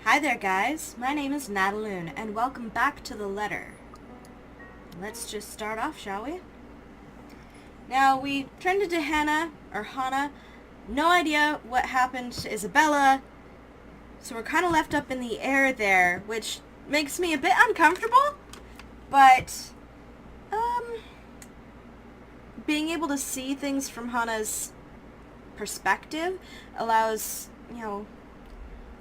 Hi there, guys. My name is Nadaloon, and welcome back to The Letter. Let's just start off, shall we? Now, we turned into Hannah. No idea what happened to Isabella, so we're kind of left up in the air there, which makes me a bit uncomfortable, but, being able to see things from Hannah's perspective allows,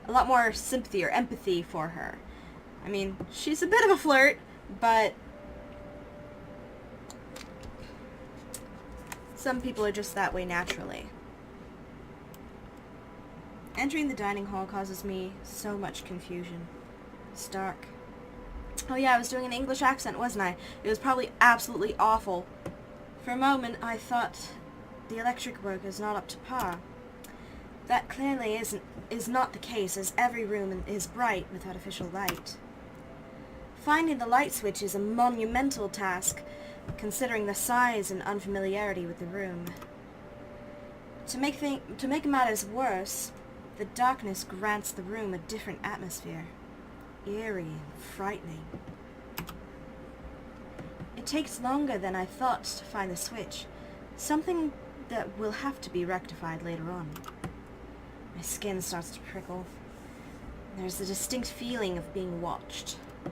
a lot more sympathy or empathy for her. I mean, she's a bit of a flirt, but some people are just that way naturally. Entering the dining hall causes me so much confusion. It's dark. Oh yeah, I was doing an English accent, wasn't I? It was probably absolutely awful. For a moment, I thought the electric work is not up to par. That clearly is not the case, as every room is bright with artificial light. Finding the light switch is a monumental task, considering the size and unfamiliarity with the room. To make matters worse, the darkness grants the room a different atmosphere, eerie and frightening. It takes longer than I thought to find the switch, something that will have to be rectified later on. My skin starts to prickle. There's a distinct feeling of being watched. It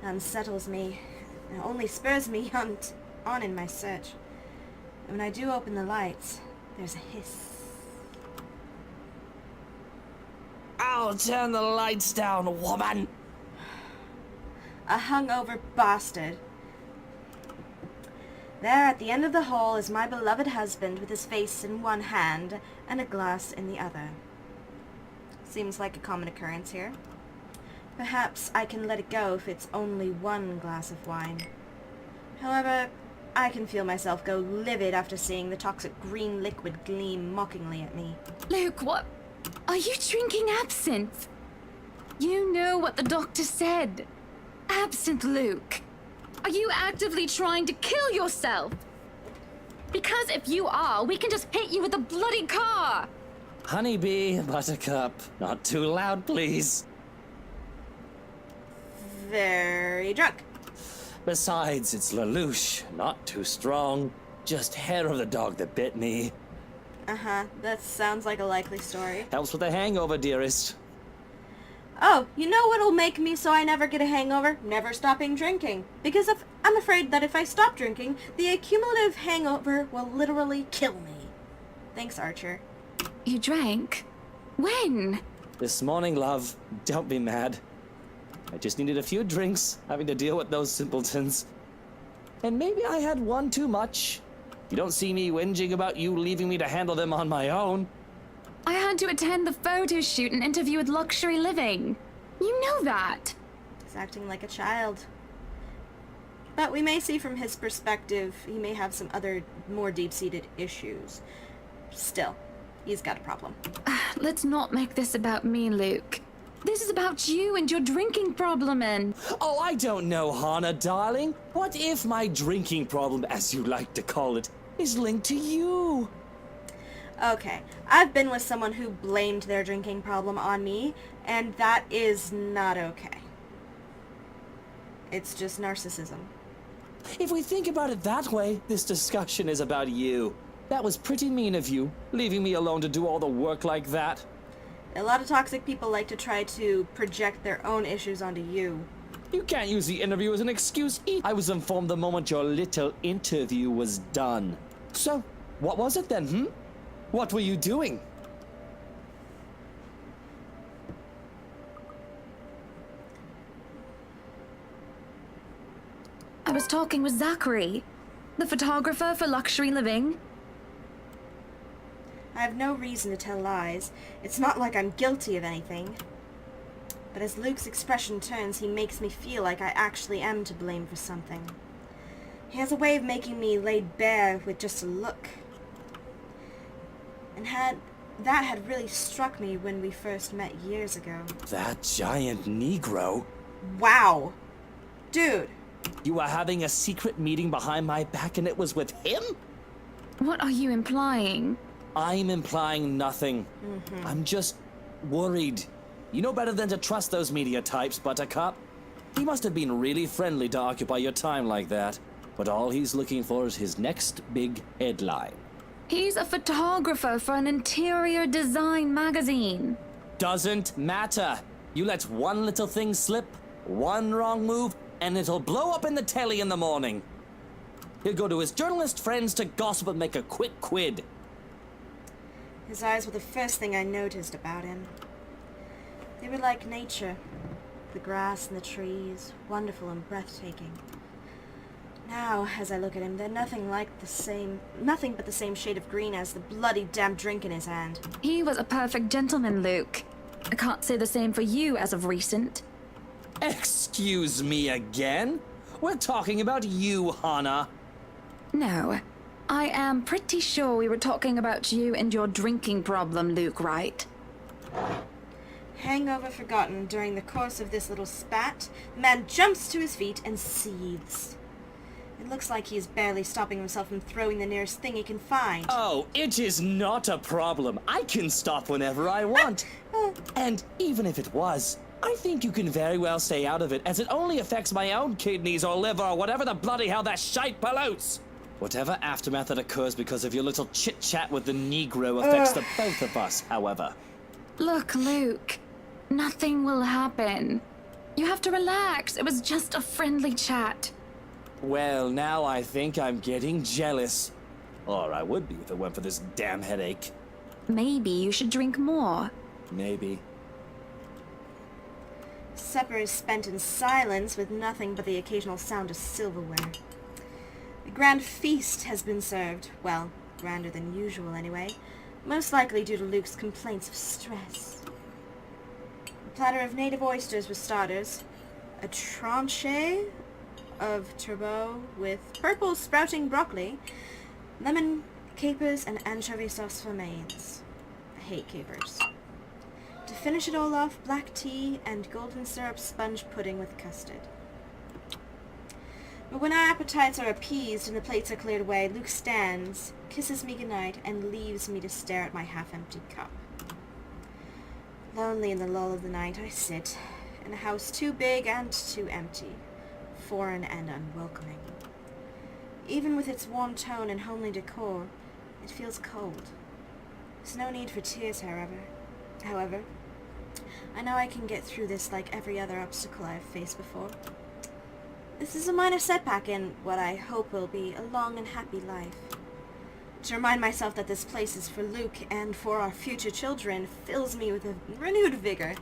unsettles me, and only spurs me on in my search. And when I do open the lights, there's a hiss. I'll turn the lights down, woman! A hungover bastard. There at the end of the hall is my beloved husband with his face in one hand and a glass in the other. Seems like a common occurrence here. Perhaps I can let it go if it's only one glass of wine. However, I can feel myself go livid after seeing the toxic green liquid gleam mockingly at me. Luke, what? Are you drinking absinthe? You know what the doctor said. Absinthe, Luke. Are you actively trying to kill yourself? Because if you are, we can just hit you with a bloody car. Honeybee, Buttercup, not too loud, please. Very drunk. Besides, it's Lelouch, not too strong. Just hair of the dog that bit me. Uh-huh, that sounds like a likely story. Helps with the hangover, dearest. Oh, you know what'll make me so I never get a hangover? Never stopping drinking. Because I'm afraid that if I stop drinking, the accumulative hangover will literally kill me. Thanks, Archer. You drank? When? This morning, love. Don't be mad. I just needed a few drinks, having to deal with those simpletons. And maybe I had one too much. You don't see me whinging about you leaving me to handle them on my own. I had to attend the photo shoot and interview with Luxury Living. You know that. He's acting like a child. But we may see from his perspective, he may have some other more deep-seated issues. Still, he's got a problem. Let's not make this about me, Luke. This is about you and your drinking problem, and... Oh, I don't know, Hannah, darling. What if my drinking problem, as you like to call it, is linked to you? Okay, I've been with someone who blamed their drinking problem on me, and that is not okay. It's just narcissism. If we think about it that way, this discussion is about you. That was pretty mean of you, leaving me alone to do all the work like that. A lot of toxic people like to try to project their own issues onto you. You can't use the interview as an excuse. I was informed the moment your little interview was done. So, what was it then, What were you doing? I was talking with Zachary, the photographer for Luxury Living. I have no reason to tell lies. It's not like I'm guilty of anything. But as Luke's expression turns, he makes me feel like I actually am to blame for something. He has a way of making me laid bare with just a look. And that had really struck me when we first met years ago. That giant Negro? Wow. Dude. You were having a secret meeting behind my back and it was with him? What are you implying? I'm implying nothing. I'm just worried. You know better than to trust those media types, Buttercup. He must have been really friendly to occupy your time like that. But all he's looking for is his next big headline. He's a photographer for an interior design magazine. Doesn't matter. You let one little thing slip, one wrong move, and it'll blow up in the telly in the morning. He'll go to his journalist friends to gossip and make a quick quid. His eyes were the first thing I noticed about him. They were like nature. The grass and the trees, wonderful and breathtaking. Now, as I look at him, they're nothing but the same shade of green as the bloody damn drink in his hand. He was a perfect gentleman, Luke. I can't say the same for you as of recent. Excuse me again? We're talking about you, Hannah. No, I am pretty sure we were talking about you and your drinking problem, Luke, right? Hangover forgotten, during the course of this little spat, the man jumps to his feet and seethes. It looks like he's barely stopping himself from throwing the nearest thing he can find. Oh, it is not a problem. I can stop whenever I want. And even if it was, I think you can very well stay out of it, as it only affects my own kidneys or liver or whatever the bloody hell that shite pollutes. Whatever aftermath that occurs because of your little chit-chat with the Negro affects the both of us, however. Look, Luke, nothing will happen. You have to relax. It was just a friendly chat. Well, now I think I'm getting jealous. Or I would be if it weren't for this damn headache. Maybe you should drink more. Maybe. Supper is spent in silence with nothing but the occasional sound of silverware. The grand feast has been served. Well, grander than usual anyway. Most likely due to Luke's complaints of stress. A platter of native oysters with starters. A tranche of turbot with purple sprouting broccoli. Lemon, capers, and anchovy sauce for mains. I hate capers. To finish it all off, black tea and golden syrup sponge pudding with custard. But when our appetites are appeased and the plates are cleared away, Luke stands, kisses me goodnight, and leaves me to stare at my half-empty cup. Lonely in the lull of the night, I sit, in a house too big and too empty, foreign and unwelcoming. Even with its warm tone and homely decor, it feels cold. There's no need for tears, however, I know I can get through this like every other obstacle I've faced before. This is a minor setback in what I hope will be a long and happy life. To remind myself that this place is for Luke and for our future children fills me with a renewed vigor.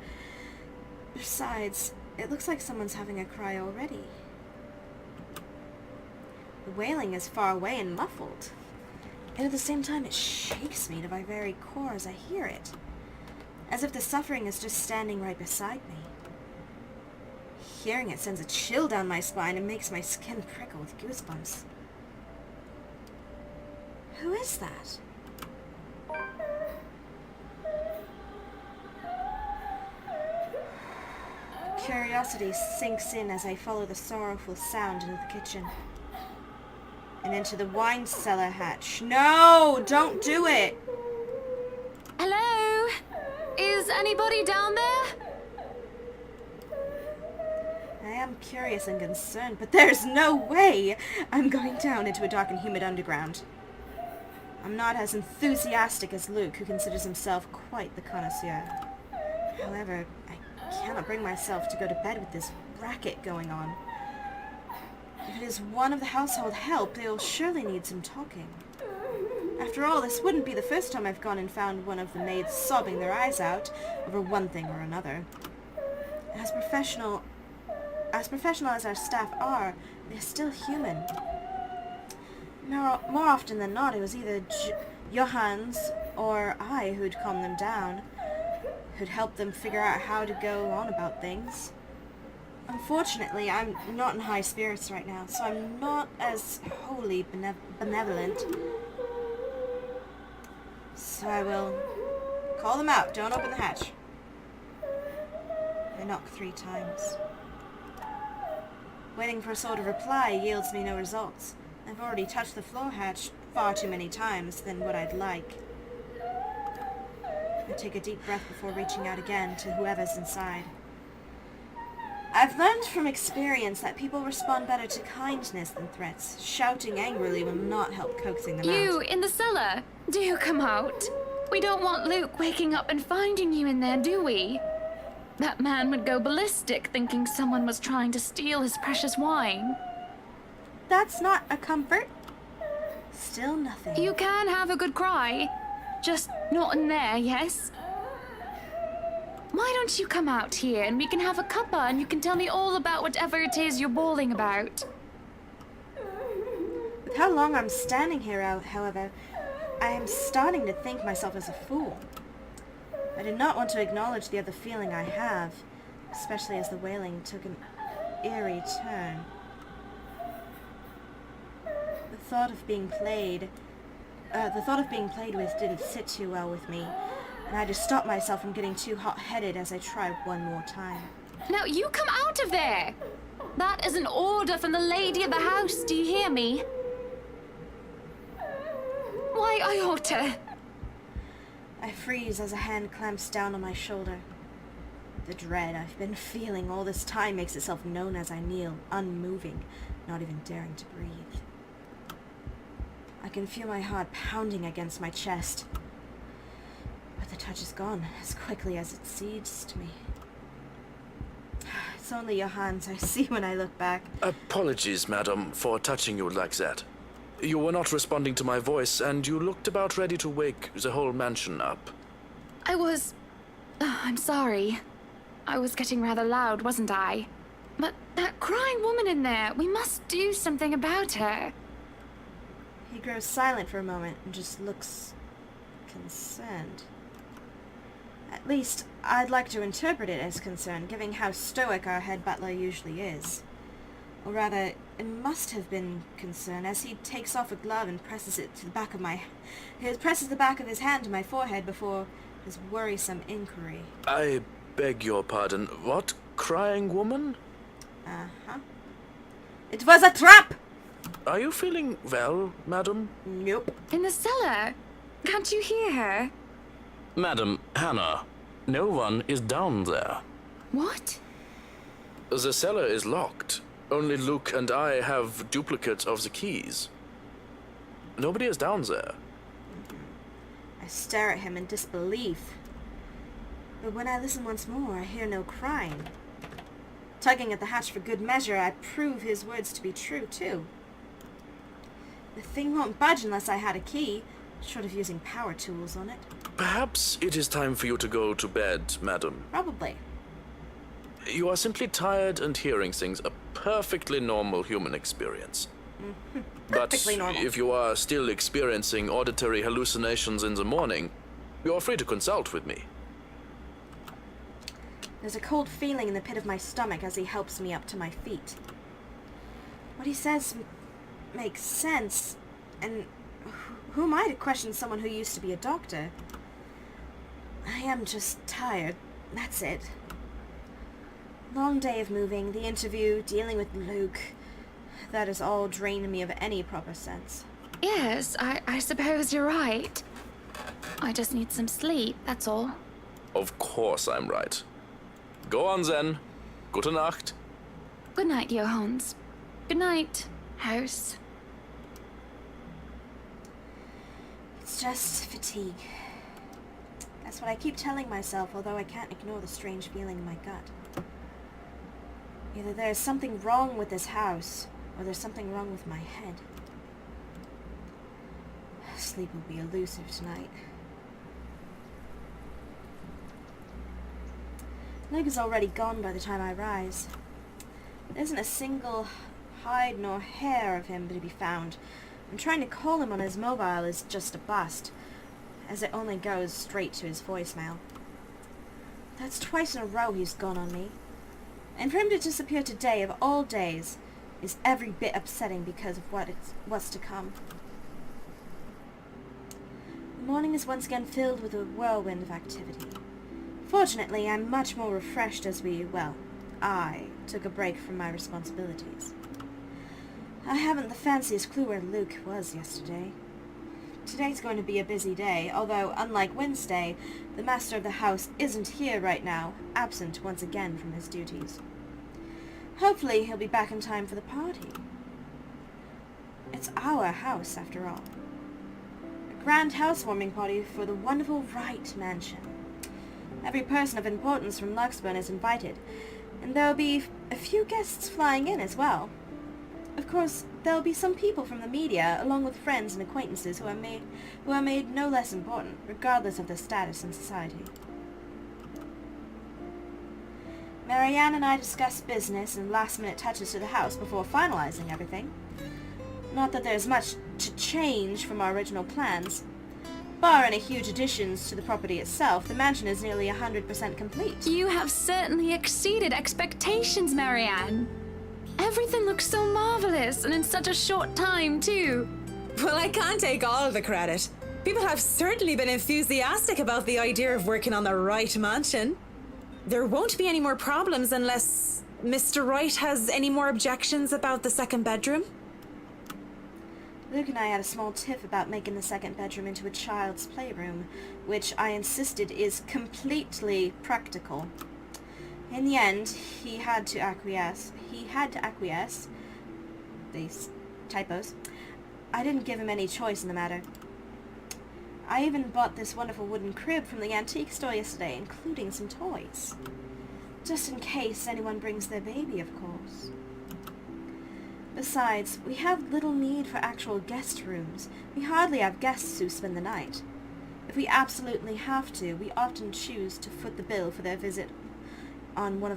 Besides, it looks like someone's having a cry already. The wailing is far away and muffled, and at the same time it shakes me to my very core as I hear it, as if the suffering is just standing right beside me. Hearing it sends a chill down my spine and makes my skin prickle with goosebumps. Who is that? Curiosity sinks in as I follow the sorrowful sound into the kitchen. And into the wine cellar hatch. No! Don't do it! Hello? Is anybody down there? I am curious and concerned, but there's no way I'm going down into a dark and humid underground. I'm not as enthusiastic as Luke, who considers himself quite the connoisseur. However, I cannot bring myself to go to bed with this racket going on. If it is one of the household help, they'll surely need some talking. After all, this wouldn't be the first time I've gone and found one of the maids sobbing their eyes out over one thing or another. As professional as our staff are, they're still human. More often than not, it was either Johannes or I who'd calm them down, who'd help them figure out how to go on about things. Unfortunately, I'm not in high spirits right now, so I'm not as wholly benevolent. So I will call them out. Don't open the hatch. I knock 3 times. Waiting for a sort of reply yields me no results. I've already touched the floor hatch far too many times than what I'd like. I take a deep breath before reaching out again to whoever's inside. I've learned from experience that people respond better to kindness than threats. Shouting angrily will not help coaxing them You, out. in the cellar, do come out. We don't want Luke waking up and finding you in there, do we? That man would go ballistic thinking someone was trying to steal his precious wine. That's not a comfort. Still nothing. You can have a good cry. Just not in there, yes? Why don't you come out here and we can have a cuppa and you can tell me all about whatever it is you're bawling about? With how long I'm standing here, however, I am starting to think myself as a fool. I do not want to acknowledge the other feeling I have, especially as the wailing took an eerie turn. The thought of being played with didn't sit too well with me, and I had to stop myself from getting too hot-headed as I tried one more time. Now you come out of there! That is an order from the lady of the house, do you hear me? Why, Iota? I freeze as a hand clamps down on my shoulder. The dread I've been feeling all this time makes itself known as I kneel, unmoving, not even daring to breathe. I can feel my heart pounding against my chest, but the touch is gone as quickly as it seized me. It's only your hands I see when I look back. Apologies, madam, for touching you like that. You were not responding to my voice, and you looked about ready to wake the whole mansion up. I'm sorry. I was getting rather loud, wasn't I? But that crying woman in there, we must do something about her. He grows silent for a moment and just looks concerned. At least, I'd like to interpret it as concern, given how stoic our head butler usually is. Or rather, it must have been concern, as he takes off a glove and presses the back of his hand to my forehead before his worrisome inquiry. I beg your pardon. What crying woman? Uh-huh. It was a trap! Are you feeling well, madam? Nope. In the cellar. Can't you hear her? Madam Hannah, no one is down there. What? The cellar is locked. Only Luke and I have duplicates of the keys. Nobody is down there. I stare at him in disbelief. But when I listen once more, I hear no crying. Tugging at the hatch for good measure, I prove his words to be true, too. The thing won't budge unless I had a key, short of using power tools on it. Perhaps it is time for you to go to bed, madam. Probably. You are simply tired and hearing things, a perfectly normal human experience. Perfectly normal. If you are still experiencing auditory hallucinations in the morning, you are free to consult with me. There's a cold feeling in the pit of my stomach as he helps me up to my feet. What he says makes sense, and who am I to question someone who used to be a doctor? I am just tired, that's it. Long day of moving, the interview, dealing with Luke. That has all drained me of any proper sense. Yes, I suppose you're right. I just need some sleep, that's all. Of course I'm right. Go on then. Gute Nacht. Good night, Johannes. Good night, house. It's just fatigue. That's what I keep telling myself, although I can't ignore the strange feeling in my gut. Either there's something wrong with this house, or there's something wrong with my head. Sleep will be elusive tonight. Luke is already gone by the time I rise. There isn't a single hide nor hair of him to be found, and trying to call him on his mobile is just a bust, as it only goes straight to his voicemail. That's twice in a row he's gone on me. And for him to disappear today, of all days, is every bit upsetting because of what's to come. The morning is once again filled with a whirlwind of activity. Fortunately, I'm much more refreshed as I took a break from my responsibilities. I haven't the fanciest clue where Luke was yesterday. today's going to be a busy day, although, unlike Wednesday, the master of the house isn't here right now, absent once again from his duties. Hopefully he'll be back in time for the party. It's our house, after all. A grand housewarming party for the wonderful Wright mansion. Every person of importance from Luxburn is invited, and there'll be a few guests flying in as well. Of course, there'll be some people from the media, along with friends and acquaintances who are made no less important, regardless of their status in society. Marianne and I discussed business and last-minute touches to the house before finalizing everything. Not that there's much to change from our original plans. Bar any huge additions to the property itself, the mansion is nearly 100% complete. You have certainly exceeded expectations, Marianne. Everything looks so marvelous, and in such a short time, too. Well, I can't take all of the credit. People have certainly been enthusiastic about the idea of working on the Wright mansion. There won't be any more problems unless Mr. Wright has any more objections about the second bedroom. Luke and I had a small tiff about making the second bedroom into a child's playroom, which I insisted is completely practical. In the end, he had to acquiesce. These typos. I didn't give him any choice in the matter. I even bought this wonderful wooden crib from the antique store yesterday, including some toys. Just in case anyone brings their baby, of course. Besides, we have little need for actual guest rooms. We hardly have guests who spend the night. If we absolutely have to, we often choose to foot the bill for their visit on one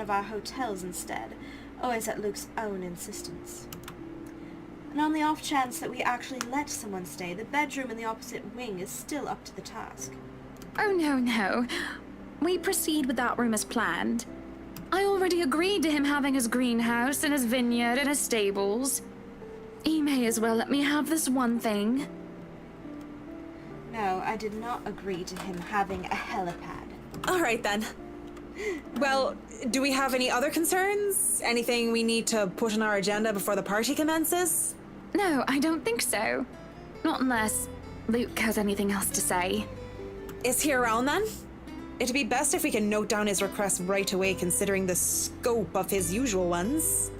of our hotels instead, always at Luke's own insistence. And on the off chance that we actually let someone stay, the bedroom in the opposite wing is still up to the task. Oh, no. We proceed with that room as planned. I already agreed to him having his greenhouse and his vineyard and his stables. He may as well let me have this one thing. No, I did not agree to him having a helipad. All right, then. Well, do we have any other concerns? Anything we need to put on our agenda before the party commences? No, I don't think so. Not unless Luke has anything else to say. Is he around, then? It'd be best if we can note down his request right away, considering the scope of his usual ones.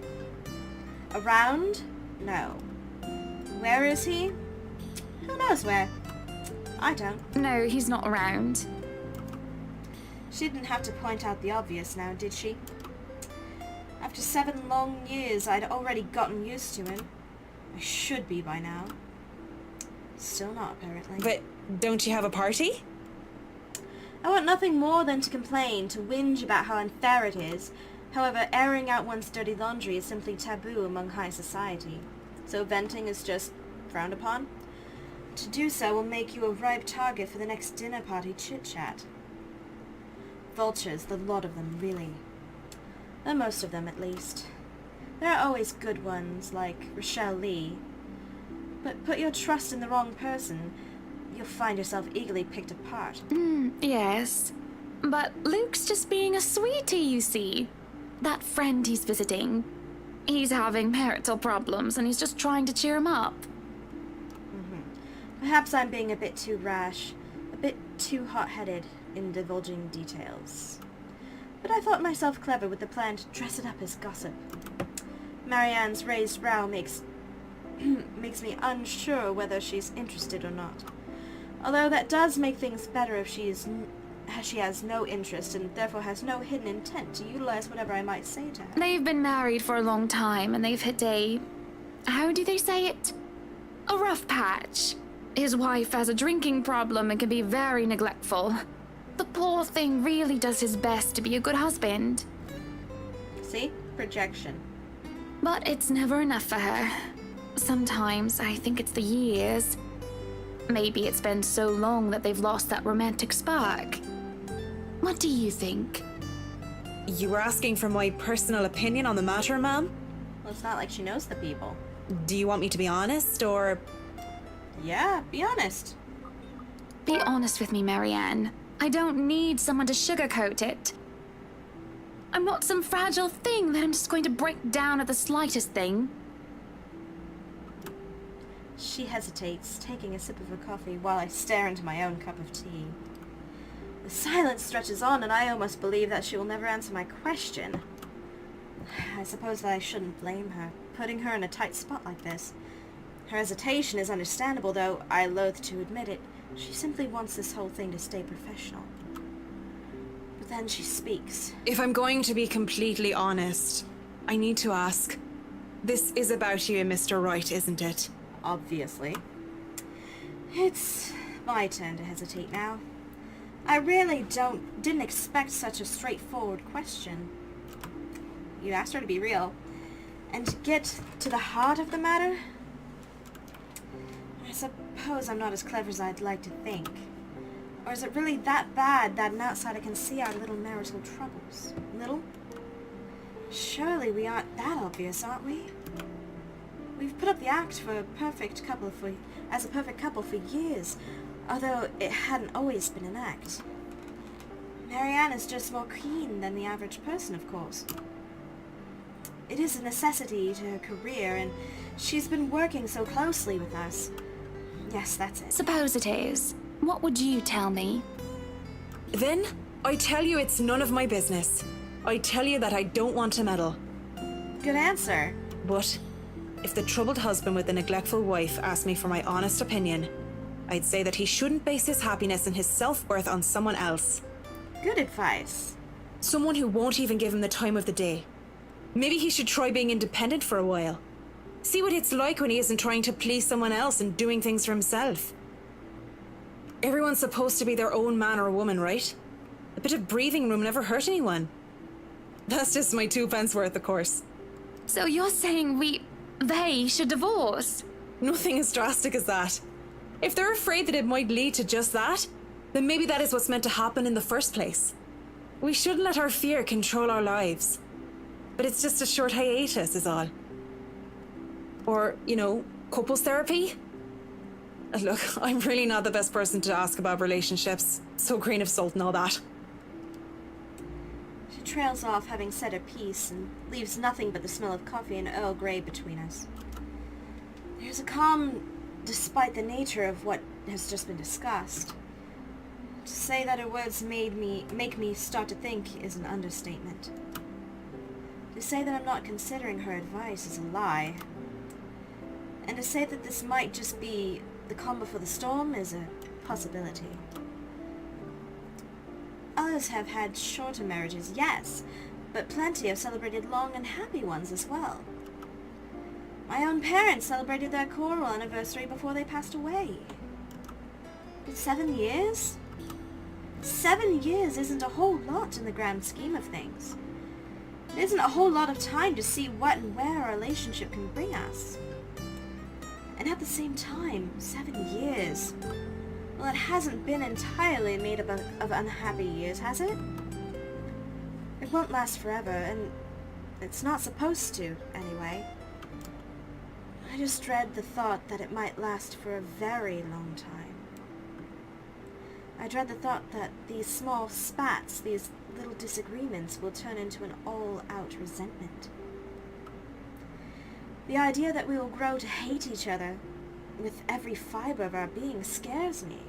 Around? No. Where is he? Who knows where? I don't. No, he's not around. She didn't have to point out the obvious now, did she? After 7 long years, I'd already gotten used to him. I should be by now. Still not, apparently. But don't you have a party? I want nothing more than to complain, to whinge about how unfair it is. However, airing out one's dirty laundry is simply taboo among high society. So venting is just frowned upon. To do so will make you a ripe target for the next dinner party chit-chat. Vultures, the lot of them, really. Or most of them, at least. There are always good ones, like Rochelle Lee. But put your trust in the wrong person, you'll find yourself eagerly picked apart. Yes. But Luke's just being a sweetie, you see. That friend he's visiting. He's having marital problems, and he's just trying to cheer him up. Perhaps I'm being a bit too rash, a bit too hot-headed in divulging details. But I thought myself clever with the plan to dress it up as gossip. Marianne's raised brow makes me unsure whether she's interested or not. Although that does make things better if she has no interest and therefore has no hidden intent to utilize whatever I might say to her. They've been married for a long time, and they've hit how do they say it? A rough patch. His wife has a drinking problem and can be very neglectful. The poor thing really does his best to be a good husband. See? Projection. But it's never enough for her. Sometimes I think it's the years. Maybe it's been so long that they've lost that romantic spark. What do you think? You were asking for my personal opinion on the matter, ma'am? Well, it's not like she knows the people. Do you want me to be honest, or... Yeah, be honest. Be honest with me, Marianne. I don't need someone to sugarcoat it. I'm not some fragile thing that I'm just going to break down at the slightest thing. She hesitates, taking a sip of her coffee while I stare into my own cup of tea. The silence stretches on, and I almost believe that she will never answer my question. I suppose that I shouldn't blame her, putting her in a tight spot like this. Her hesitation is understandable, though I loathe to admit it. She simply wants this whole thing to stay professional. But then she speaks. If I'm going to be completely honest, I need to ask. This is about you and Mr. Wright, isn't it? Obviously. It's my turn to hesitate now. I really didn't expect such a straightforward question. You asked her to be real. And to get to the heart of the matter, I suppose I'm not as clever as I'd like to think. Or is it really that bad that an outsider can see our little marital troubles? Little? Surely we aren't that obvious, aren't we? We've put up the act for a perfect couple for years, although it hadn't always been an act. Marianne is just more keen than the average person, of course. It is a necessity to her career, and she's been working so closely with us. Yes, that's it. Suppose it is. What would you tell me? Then, I tell you it's none of my business. I tell you that I don't want to meddle. Good answer. But if the troubled husband with the neglectful wife asked me for my honest opinion, I'd say that he shouldn't base his happiness and his self-worth on someone else. Good advice. Someone who won't even give him the time of the day. Maybe he should try being independent for a while. See what it's like when he isn't trying to please someone else and doing things for himself. Everyone's supposed to be their own man or woman, right? A bit of breathing room never hurt anyone. That's just my 2 pence worth, of course. So you're saying they should divorce? Nothing as drastic as that. If they're afraid that it might lead to just that, then maybe that is what's meant to happen in the first place. We shouldn't let our fear control our lives. But it's just a short hiatus is all. Or, couples therapy? Look, I'm really not the best person to ask about relationships. So grain of salt and all that. She trails off, having said her piece, and leaves nothing but the smell of coffee and Earl Grey between us. There's a calm despite the nature of what has just been discussed. To say that her words make me start to think is an understatement. To say that I'm not considering her advice is a lie. And to say that this might just be the calm before the storm is a possibility. Others have had shorter marriages, yes, but plenty have celebrated long and happy ones as well. My own parents celebrated their choral anniversary before they passed away. But 7 years? 7 years isn't a whole lot in the grand scheme of things. It isn't a whole lot of time to see what and where a relationship can bring us. And at the same time, 7 years. Well, it hasn't been entirely made up of unhappy years, has it? It won't last forever, and it's not supposed to, anyway. I just dread the thought that it might last for a very long time. I dread the thought that these small spats, these little disagreements, will turn into an all-out resentment. The idea that we will grow to hate each other with every fiber of our being scares me.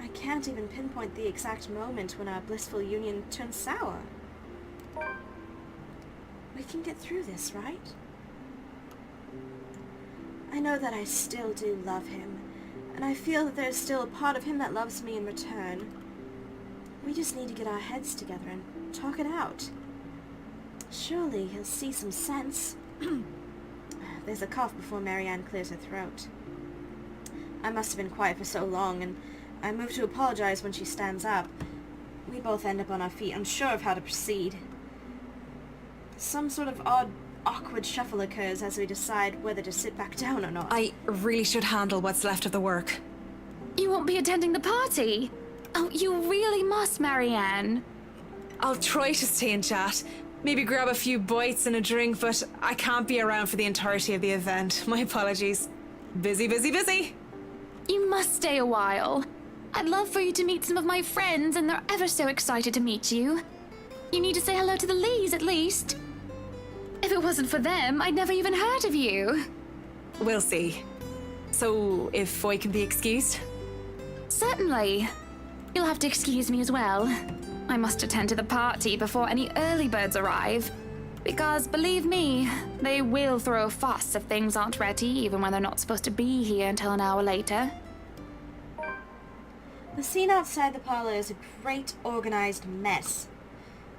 I can't even pinpoint the exact moment when our blissful union turns sour. We can get through this, right? I know that I still do love him, and I feel that there's still a part of him that loves me in return. We just need to get our heads together and talk it out. Surely he'll see some sense. There's a cough before Marianne clears her throat. I must have been quiet for so long, and I move to apologize when she stands up. We both end up on our feet, unsure of how to proceed. Some sort of odd, awkward shuffle occurs as we decide whether to sit back down or not. I really should handle what's left of the work. You won't be attending the party? Oh, you really must, Marianne. I'll try to stay and chat. Maybe grab a few bites and a drink, but I can't be around for the entirety of the event. My apologies. Busy, busy, busy. You must stay a while. I'd love for you to meet some of my friends, and they're ever so excited to meet you. You need to say hello to the Lees, at least. If it wasn't for them, I'd never even heard of you. We'll see. So, if I can be excused? Certainly. You'll have to excuse me as well. I must attend to the party before any early birds arrive. Because, believe me, they will throw a fuss if things aren't ready, even when they're not supposed to be here until an hour later. The scene outside the parlor is a great organized mess.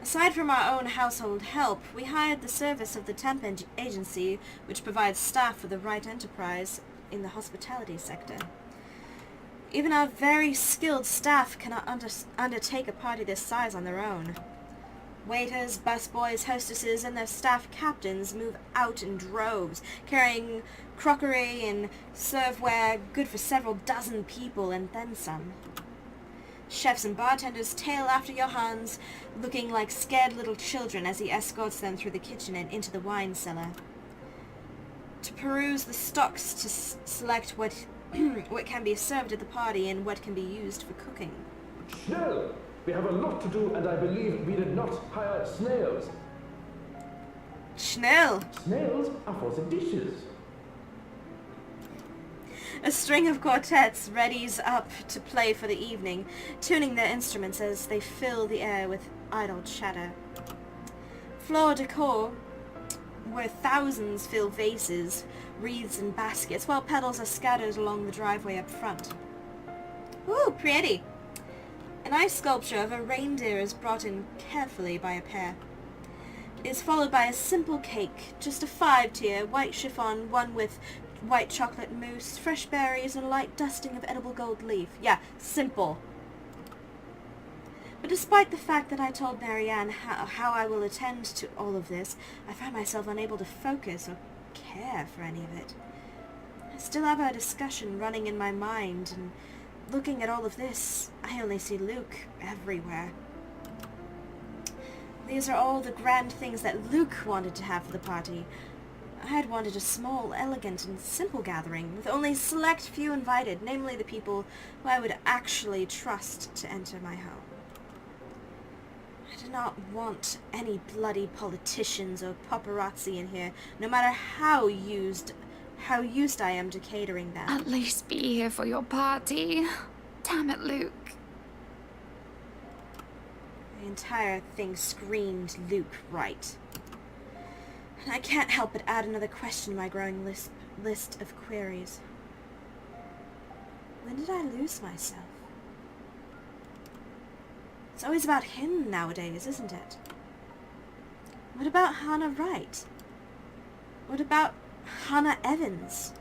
Aside from our own household help, we hired the service of the temp agency, which provides staff for the right enterprise in the hospitality sector. Even our very skilled staff cannot undertake a party this size on their own. Waiters, busboys, hostesses, and their staff captains move out in droves, carrying crockery and serveware good for several dozen people and then some. Chefs and bartenders tail after Johannes, looking like scared little children as he escorts them through the kitchen and into the wine cellar. To peruse the stocks to select what what can be served at the party and what can be used for cooking. Schnell! We have a lot to do, and I believe we did not hire snails. Schnell! Snails are for the dishes. A string of quartets readies up to play for the evening, tuning their instruments as they fill the air with idle chatter. Floor decor, where thousands fill vases, wreaths and baskets, while petals are scattered along the driveway up front. Ooh, pretty! An ice sculpture of a reindeer is brought in carefully by a pair. It is followed by a simple cake, just a 5-tier, white chiffon, one with white chocolate mousse, fresh berries, and a light dusting of edible gold leaf. Yeah, simple. But despite the fact that I told Marianne how I will attend to all of this, I find myself unable to focus or care for any of it. I still have our discussion running in my mind, and looking at all of this, I only see Luke everywhere. These are all the grand things that Luke wanted to have for the party. I had wanted a small, elegant, and simple gathering, with only select few invited, namely the people who I would actually trust to enter my home. I do not want any bloody politicians or paparazzi in here, no matter how used I am to catering them. At least be here for your party. Damn it, Luke. The entire thing screamed Luke right. And I can't help but add another question to my growing list of queries. When did I lose myself? It's always about him nowadays, isn't it? What about Hannah Wright? What about Hannah Evans?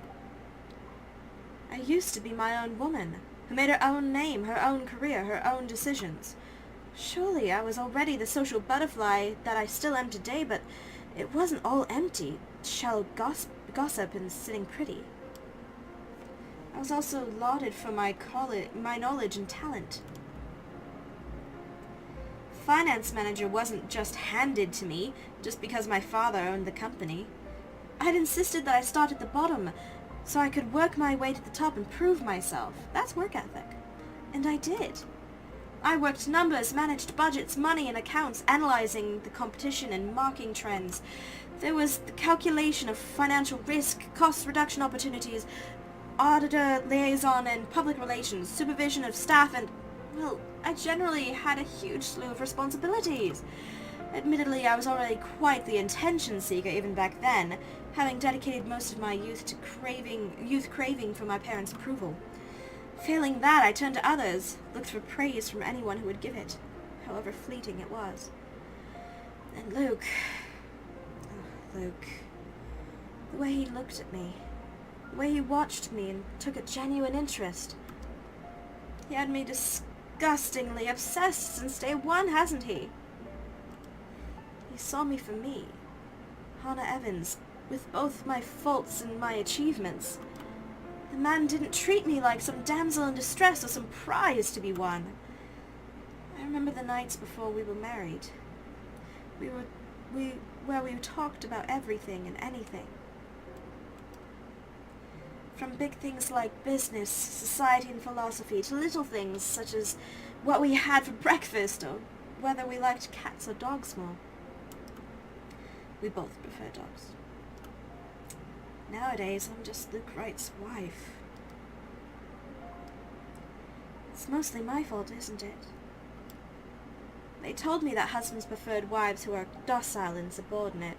I used to be my own woman, who made her own name, her own career, her own decisions. Surely I was already the social butterfly that I still am today, but it wasn't all empty, shallow gossip and sitting pretty. I was also lauded for my knowledge and talent. Finance manager wasn't just handed to me just because my father owned the company. I'd insisted that I start at the bottom so I could work my way to the top and prove myself. That's work ethic. And I did. I worked numbers, managed budgets, money, and accounts, analyzing the competition and marking trends. There was the calculation of financial risk, cost reduction opportunities, auditor liaison and public relations, supervision of staff, and, well, I generally had a huge slew of responsibilities. Admittedly, I was already quite the attention seeker even back then, having dedicated most of my youth to craving for my parents' approval. Failing that, I turned to others, looked for praise from anyone who would give it, however fleeting it was. And Luke... oh, Luke... the way he looked at me, the way he watched me and took a genuine interest. He had me disgustingly obsessed since day one, hasn't he? He saw me for me, Hannah Evans, with both my faults and my achievements. The man didn't treat me like some damsel in distress or some prize to be won. I remember the nights before we were married. Where we talked about everything and anything. From big things like business, society and philosophy, to little things such as what we had for breakfast or whether we liked cats or dogs more. We both prefer dogs. Nowadays, I'm just Luke Wright's wife. It's mostly my fault, isn't it? They told me that husbands preferred wives who are docile and subordinate.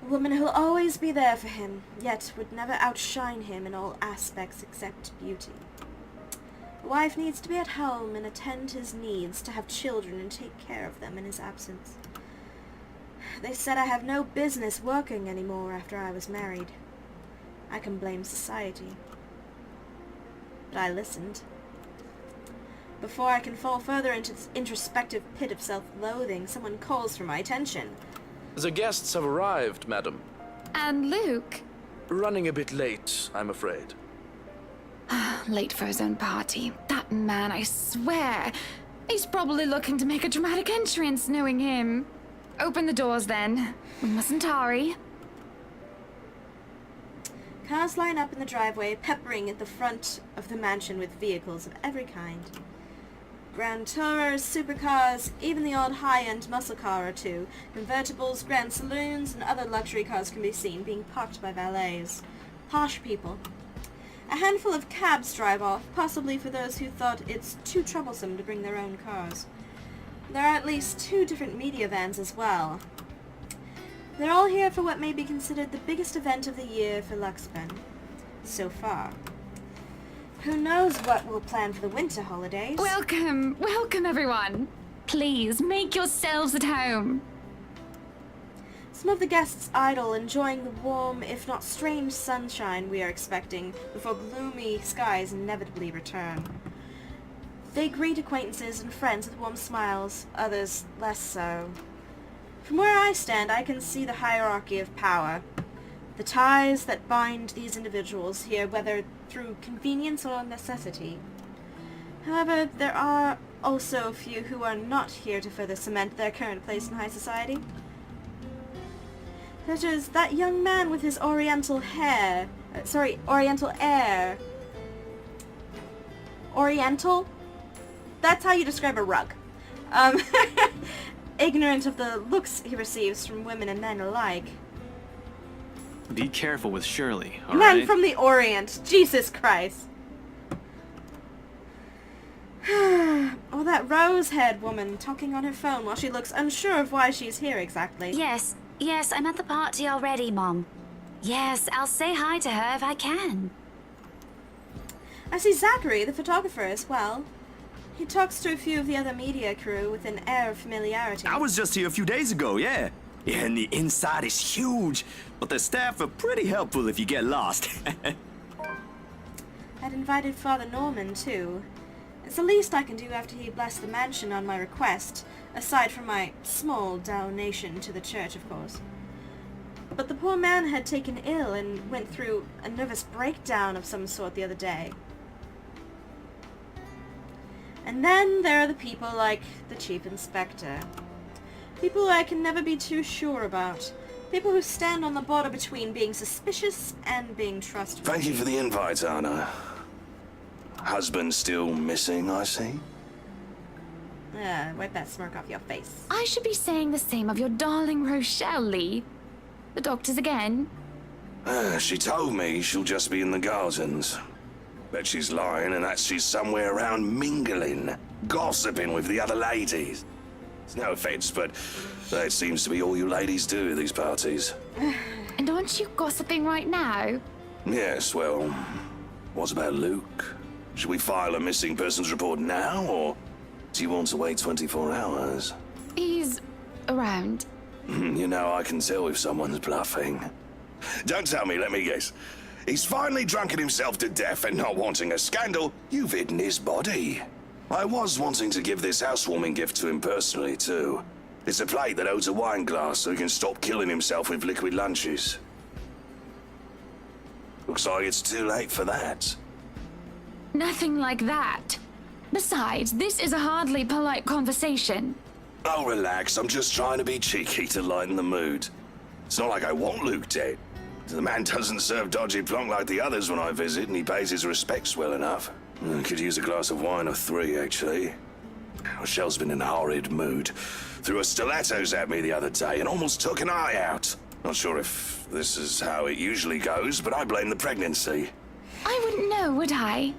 A woman who'll always be there for him, yet would never outshine him in all aspects except beauty. A wife needs to be at home and attend his needs, to have children and take care of them in his absence. They said I have no business working anymore after I was married. I can blame society. But I listened. Before I can fall further into this introspective pit of self-loathing, someone calls for my attention. The guests have arrived, madam. And Luke? Running a bit late, I'm afraid. Late for his own party. That man, I swear. He's probably looking to make a dramatic entrance, knowing him. Open the doors, then. We mustn't hurry. Cars line up in the driveway, peppering at the front of the mansion with vehicles of every kind. Grand Tourers, supercars, even the odd high-end muscle car or two, convertibles, grand saloons, and other luxury cars can be seen being parked by valets. Posh people. A handful of cabs drive off, possibly for those who thought it's too troublesome to bring their own cars. There are at least 2 different media vans as well. They're all here for what may be considered the biggest event of the year for Luxpen. So far. Who knows what we'll plan for the winter holidays? Welcome, welcome everyone. Please, make yourselves at home. Some of the guests idle, enjoying the warm, if not strange, sunshine we are expecting before gloomy skies inevitably return. They greet acquaintances and friends with warm smiles, others less so. From where I stand, I can see the hierarchy of power. The ties that bind these individuals here, whether through convenience or necessity. However, there are also a few who are not here to further cement their current place in high society. Such as that young man with his oriental hair. Oriental air. Oriental? That's how you describe a rug. Ignorant of the looks he receives from women and men alike. Be careful with Shirley, all Man right? from the Orient. Jesus Christ. Or that rose-haired woman talking on her phone while she looks unsure of why she's here exactly. Yes, I'm at the party already, Mom. Yes, I'll say hi to her if I can. I see Zachary, the photographer, as well. He talks to a few of the other media crew with an air of familiarity. I was just here a few days ago, yeah. Yeah, and the inside is huge, but the staff are pretty helpful if you get lost. I'd invited Father Norman, too. It's the least I can do after he blessed the mansion on my request, aside from my small donation to the church, of course. But the poor man had taken ill and went through a nervous breakdown of some sort the other day. And then there are the people like the Chief Inspector. People I can never be too sure about. People who stand on the border between being suspicious and being trustworthy. Thank you for the invite, Anna. Husband still missing, I see? Wipe that smirk off your face. I should be saying the same of your darling Rochelle, Lee. The doctors again. She told me she'll just be in the gardens. Bet she's lying and that she's somewhere around mingling, gossiping with the other ladies. It's no offense, but that seems to be all you ladies do at these parties. And aren't you gossiping right now? Yes, well, what about Luke? Should we file a missing persons report now, or do you want to wait 24 hours? He's around. You know, I can tell if someone's bluffing. Don't tell me, let me guess. He's finally drunken himself to death and not wanting a scandal, you've hidden his body. I was wanting to give this housewarming gift to him personally, too. It's a plate that holds a wine glass so he can stop killing himself with liquid lunches. Looks like it's too late for that. Nothing like that. Besides, this is a hardly polite conversation. Oh, relax. I'm just trying to be cheeky to lighten the mood. It's not like I want Luke dead. The man doesn't serve dodgy plonk like the others when I visit, and he pays his respects well enough. I could use a glass of wine or 3, actually. Rochelle's been in a horrid mood. Threw her stilettos at me the other day and almost took an eye out. Not sure if this is how it usually goes, but I blame the pregnancy. I wouldn't know, would I?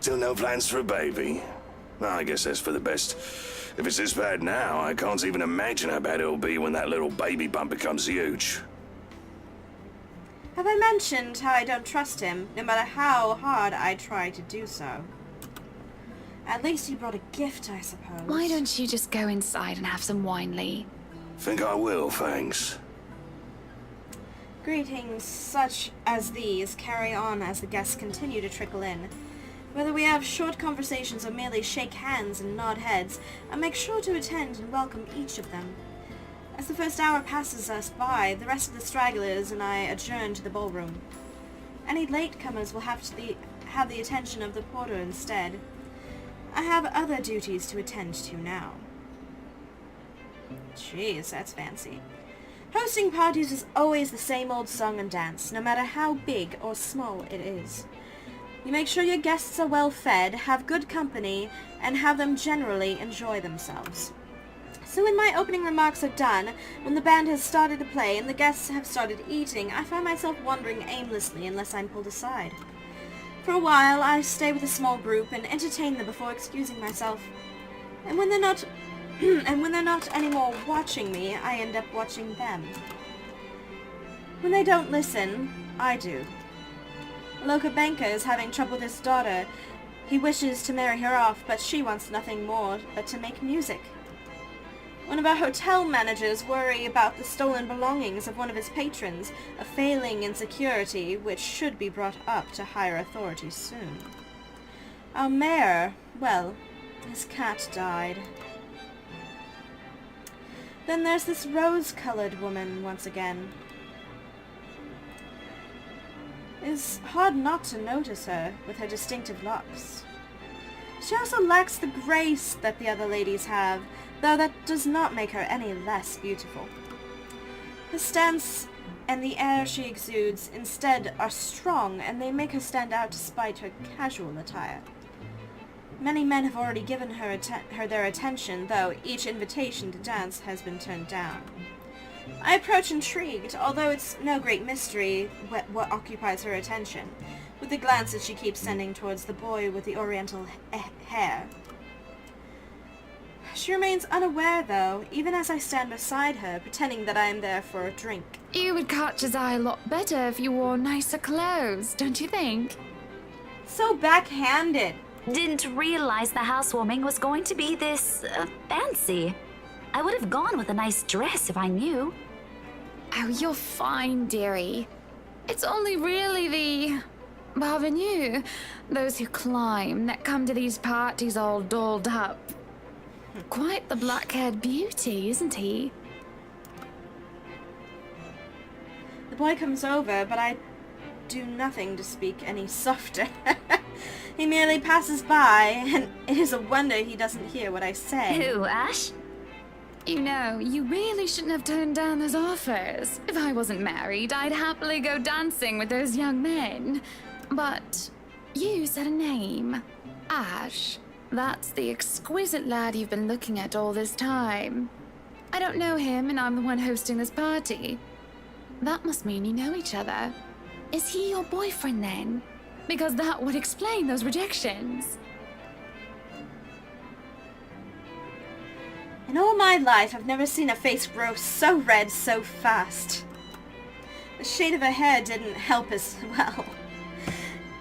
Still no plans for a baby? Well, I guess that's for the best. If it's this bad now, I can't even imagine how bad it'll be when that little baby bump becomes huge. Have I mentioned how I don't trust him, no matter how hard I try to do so? At least he brought a gift, I suppose. Why don't you just go inside and have some wine, Lee? Think I will, thanks. Greetings such as these carry on as the guests continue to trickle in. Whether we have short conversations or merely shake hands and nod heads, I make sure to attend and welcome each of them. As the first hour passes us by, the rest of the stragglers and I adjourn to the ballroom. Any latecomers will have the attention of the porter instead. I have other duties to attend to now. Jeez, that's fancy. Hosting parties is always the same old song and dance, no matter how big or small it is. You make sure your guests are well fed, have good company, and have them generally enjoy themselves. So when my opening remarks are done, when the band has started to play and the guests have started eating, I find myself wandering aimlessly unless I'm pulled aside. For a while, I stay with a small group and entertain them before excusing myself. And when they're not anymore watching me, I end up watching them. When they don't listen, I do. A local banker is having trouble with his daughter. He wishes to marry her off, but she wants nothing more but to make music. One of our hotel managers worry about the stolen belongings of one of his patrons, a failing in security which should be brought up to higher authorities soon. Our mayor, well, his cat died. Then there's this rose-colored woman once again. It's hard not to notice her with her distinctive locks. She also lacks the grace that the other ladies have, though that does not make her any less beautiful. Her stance and the air she exudes instead are strong, and they make her stand out despite her casual attire. Many men have already given her their attention, though each invitation to dance has been turned down. I approach intrigued, although it's no great mystery what occupies her attention, with the glances she keeps sending towards the boy with the oriental hair. She remains unaware, though, even as I stand beside her, pretending that I am there for a drink. You would catch his eye a lot better if you wore nicer clothes, don't you think? So backhanded. Didn't realize the housewarming was going to be this fancy. I would have gone with a nice dress if I knew. Oh, you're fine, dearie. It's only really the parvenus, those who climb, that come to these parties all dolled up. Quite the black-haired beauty, isn't he? The boy comes over, but I do nothing to speak any softer. He merely passes by, and it is a wonder he doesn't hear what I say. Who, Ash? You know, you really shouldn't have turned down those offers. If I wasn't married, I'd happily go dancing with those young men. But you said a name. Ash. That's the exquisite lad you've been looking at all this time. I don't know him, and I'm the one hosting this party. That must mean you know each other. Is he your boyfriend, then? Because that would explain those rejections. In all my life, I've never seen a face grow so red so fast. The shade of her hair didn't help as well.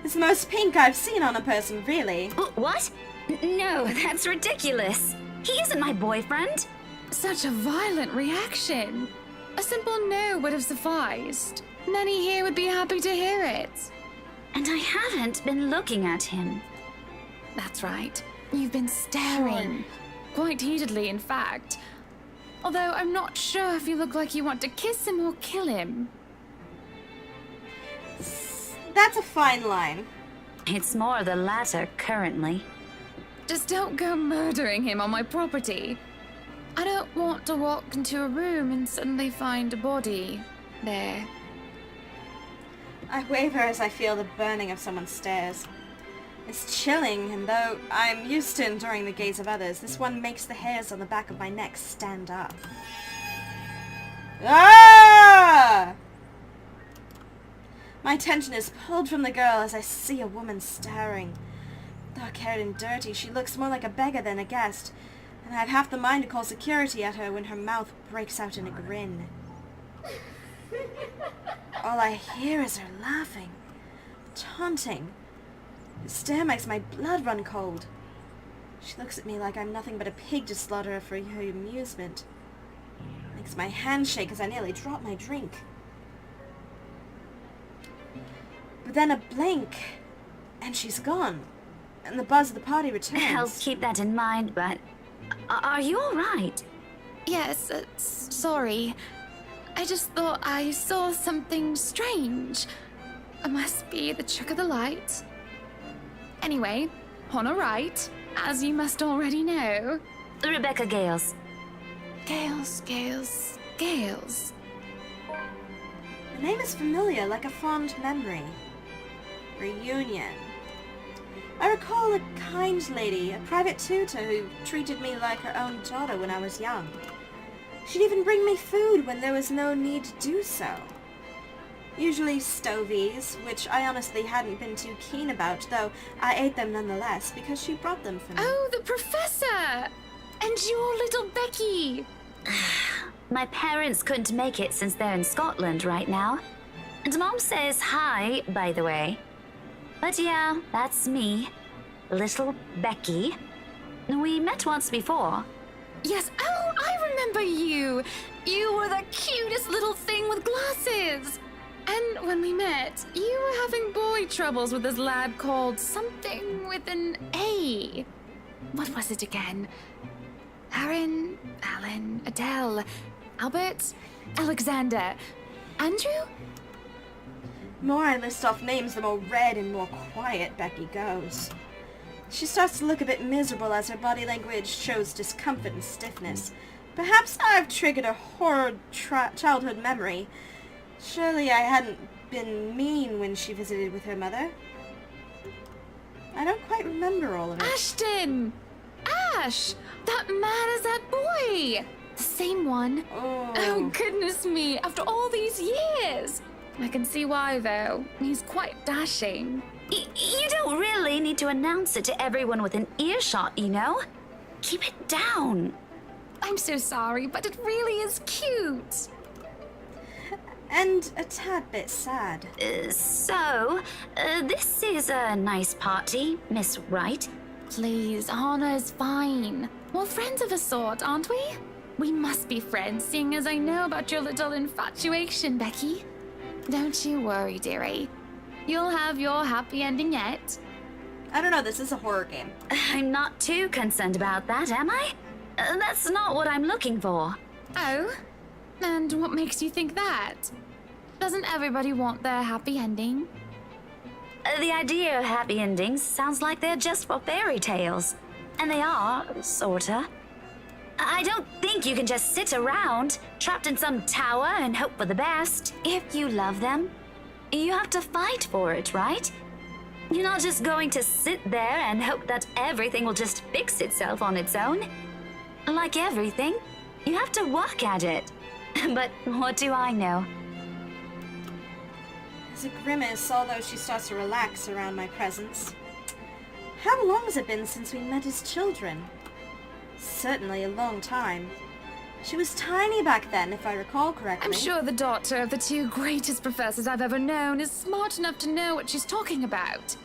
It's the most pink I've seen on a person, really. What? No, that's ridiculous. He isn't my boyfriend. Such a violent reaction. A simple no would have sufficed. Many here would be happy to hear it. And I haven't been looking at him. That's right. You've been staring. Quite heatedly, in fact. Although I'm not sure if you look like you want to kiss him or kill him. That's a fine line. It's more the latter, currently. Just don't go murdering him on my property. I don't want to walk into a room and suddenly find a body there. I waver as I feel the burning of someone's stares. It's chilling, and though I'm used to enduring the gaze of others, this one makes the hairs on the back of my neck stand up. Ah! Ah! My attention is pulled from the girl as I see a woman staring. Dark-haired and dirty, she looks more like a beggar than a guest, and I have half the mind to call security at her when her mouth breaks out in a grin. All I hear is her laughing, taunting. The stare makes my blood run cold. She looks at me like I'm nothing but a pig to slaughter her for her amusement. Makes my hand shake as I nearly drop my drink. But then a blink, and she's gone, and the buzz of the party returns. I'll keep that in mind, but are you all right? Yes, sorry. I just thought I saw something strange. It must be the trick of the light. Anyway, on a right, as you must already know. Rebecca Gales. Gales. The name is familiar, like a fond memory. Reunion. I recall a kind lady, a private tutor who treated me like her own daughter when I was young. She'd even bring me food when there was no need to do so. Usually stovies, which I honestly hadn't been too keen about, though I ate them nonetheless because she brought them for me. Oh, the professor! And your little Becky! My parents couldn't make it since they're in Scotland right now. And Mom says hi, by the way. But yeah, that's me. Little Becky. We met once before. Yes, oh, I remember you! You were the cutest little thing with glasses! And when we met, you were having boy troubles with this lad called something with an A. What was it again? Aaron, Alan, Adele, Albert, Alexander, Andrew? The more I list off names, the more red and more quiet Becky goes. She starts to look a bit miserable as her body language shows discomfort and stiffness. Perhaps I've triggered a horrid childhood memory. Surely I hadn't been mean when she visited with her mother. I don't quite remember all of it. Ashton! Ash! That man is that boy! The same one. Oh, goodness me, after all these years! I can see why, though. He's quite dashing. You don't really need to announce it to everyone within earshot, you know? Keep it down. I'm so sorry, but it really is cute. And a tad bit sad. This is a nice party, Miss Wright. Please, Anna's fine. We're friends of a sort, aren't we? We must be friends, seeing as I know about your little infatuation, Becky. Don't you worry, dearie. You'll have your happy ending yet. I don't know, this is a horror game. I'm not too concerned about that, am I? That's not what I'm looking for. Oh? And what makes you think that? Doesn't everybody want their happy ending? The idea of happy endings sounds like they're just for fairy tales. And they are, sorta. I don't think you can just sit around, trapped in some tower and hope for the best. If you love them, you have to fight for it, right? You're not just going to sit there and hope that everything will just fix itself on its own. Like everything, you have to work at it. But what do I know? There's a grimace, although she starts to relax around my presence. How long has it been since we met as children? Certainly a long time. She was tiny back then, if I recall correctly. I'm sure the daughter of the two greatest professors I've ever known is smart enough to know what she's talking about.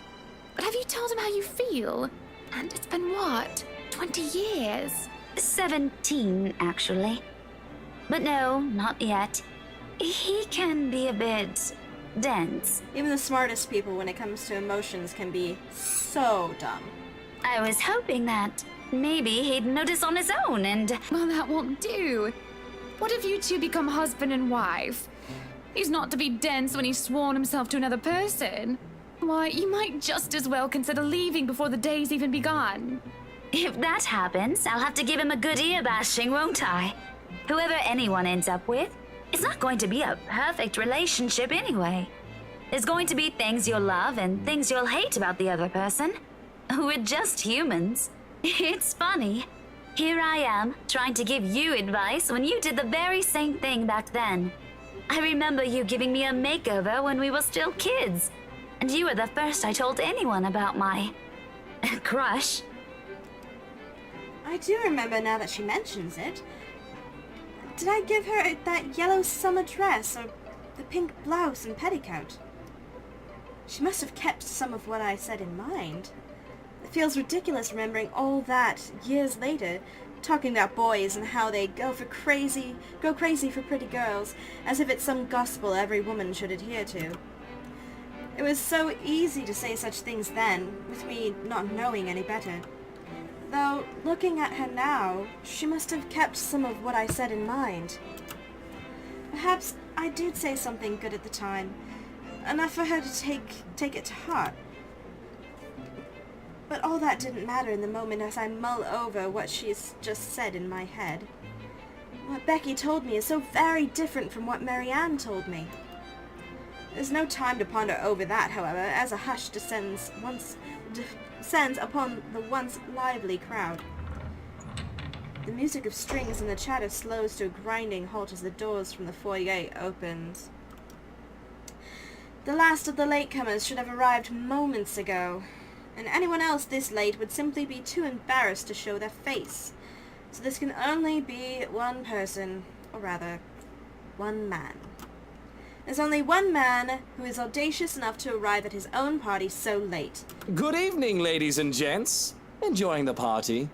But have you told him how you feel? And it's been what? 20 years? 17, actually. But no, not yet. He can be a bit dense. Even the smartest people when it comes to emotions can be so dumb. I was hoping that maybe he'd notice on his own and... Well, that won't do. What if you two become husband and wife? He's not to be dense when he's sworn himself to another person. Why, you might just as well consider leaving before the day's even begun. If that happens, I'll have to give him a good ear bashing, won't I? Whoever anyone ends up with, it's not going to be a perfect relationship anyway. There's going to be things you'll love and things you'll hate about the other person. We're just humans. It's funny. Here I am, trying to give you advice when you did the very same thing back then. I remember you giving me a makeover when we were still kids, and you were the first I told anyone about my crush. I do remember now that she mentions it. Did I give her that yellow summer dress or the pink blouse and petticoat? She must have kept some of what I said in mind. It feels ridiculous remembering all that years later, talking about boys and how they go crazy for pretty girls, as if it's some gospel every woman should adhere to. It was so easy to say such things then, with me not knowing any better. Though, looking at her now, she must have kept some of what I said in mind. Perhaps I did say something good at the time, enough for her to take it to heart. But all that didn't matter in the moment as I mull over what she's just said in my head. What Becky told me is so very different from what Marianne told me. There's no time to ponder over that, however, as a hush descends upon the once lively crowd. The music of strings and the chatter slows to a grinding halt as the doors from the foyer opens. The last of the latecomers should have arrived moments ago, and anyone else this late would simply be too embarrassed to show their face. So this can only be one person, or rather, one man. There's only one man who is audacious enough to arrive at his own party so late. Good evening, ladies and gents. Enjoying the party?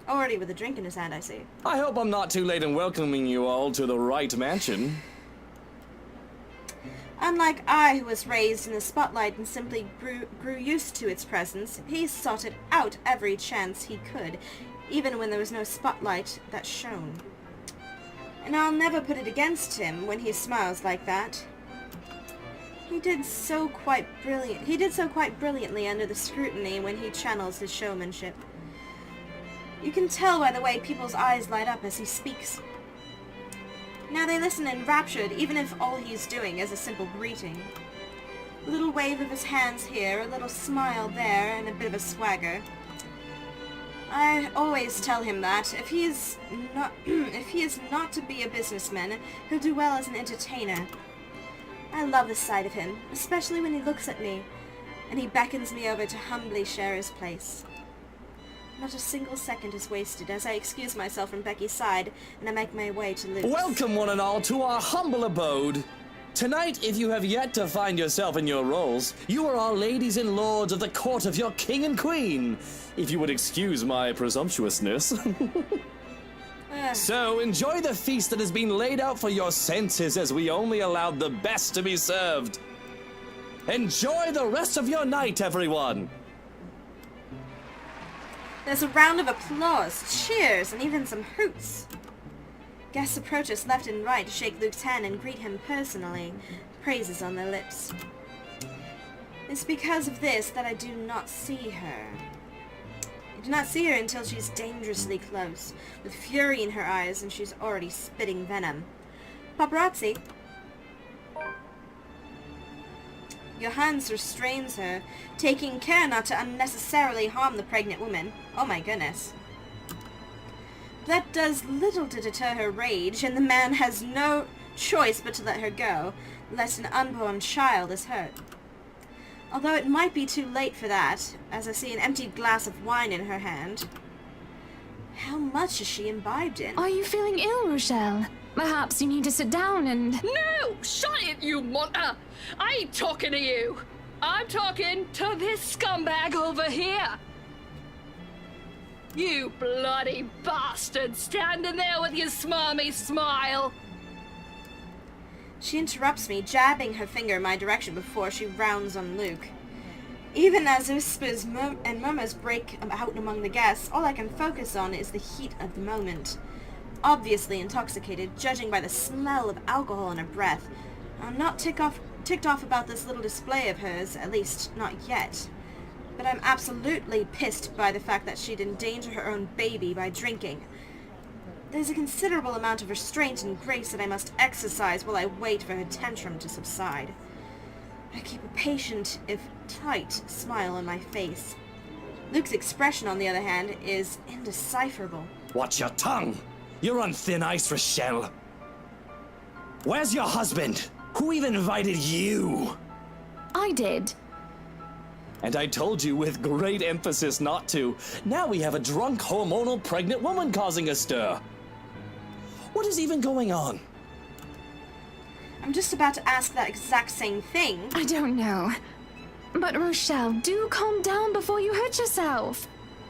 Already with a drink in his hand, I see. I hope I'm not too late in welcoming you all to the right mansion. Unlike I, who was raised in the spotlight and simply grew used to its presence, he sought it out every chance he could, even when there was no spotlight that shone. And I'll never put it against him when he smiles like that. He did so quite brilliantly under the scrutiny when he channels his showmanship. You can tell by the way people's eyes light up as he speaks. Now they listen enraptured, even if all he's doing is a simple greeting. A little wave of his hands here, a little smile there, and a bit of a swagger. I always tell him that if he is not to be a businessman, he'll do well as an entertainer. I love the sight of him, especially when he looks at me, and he beckons me over to humbly share his place. Not a single second is wasted as I excuse myself from Becky's side, and I make my way to Luke's. Welcome, one and all, to our humble abode. Tonight, if you have yet to find yourself in your roles, you are our ladies and lords of the court of your king and queen, if you would excuse my presumptuousness. So, enjoy the feast that has been laid out for your senses as we only allowed the best to be served. Enjoy the rest of your night, everyone! There's a round of applause, cheers, and even some hoots. Guests approach us left and right to shake Luke's hand and greet him personally, praises on their lips. It's because of this that I do not see her. I do not see her until she's dangerously close, with fury in her eyes, and she's already spitting venom. Paparazzi! Johannes restrains her, taking care not to unnecessarily harm the pregnant woman. Oh my goodness. That does little to deter her rage, and the man has no choice but to let her go, lest an unborn child is hurt. Although it might be too late for that, as I see an empty glass of wine in her hand. How much is she imbibed in? Are you feeling ill, Rochelle? Perhaps you need to sit down and... No! Shut it, you munter! I ain't talking to you! I'm talking to this scumbag over here! You bloody bastard, standing there with your smarmy smile! She interrupts me, jabbing her finger in my direction before she rounds on Luke. Even as whispers and murmurs break out among the guests, all I can focus on is the heat of the moment. Obviously intoxicated, judging by the smell of alcohol in her breath. I'm not ticked off about this little display of hers, at least not yet. But I'm absolutely pissed by the fact that she'd endanger her own baby by drinking. There's a considerable amount of restraint and grace that I must exercise while I wait for her tantrum to subside. I keep a patient, if tight, smile on my face. Luke's expression, on the other hand, is indecipherable. Watch your tongue! You're on thin ice, Rochelle. Where's your husband? Who even invited you? I did. And I told you with great emphasis not to. Now we have a drunk, hormonal, pregnant woman causing a stir. What is even going on? I'm just about to ask that exact same thing. I don't know. But Rochelle, do calm down before you hurt yourself.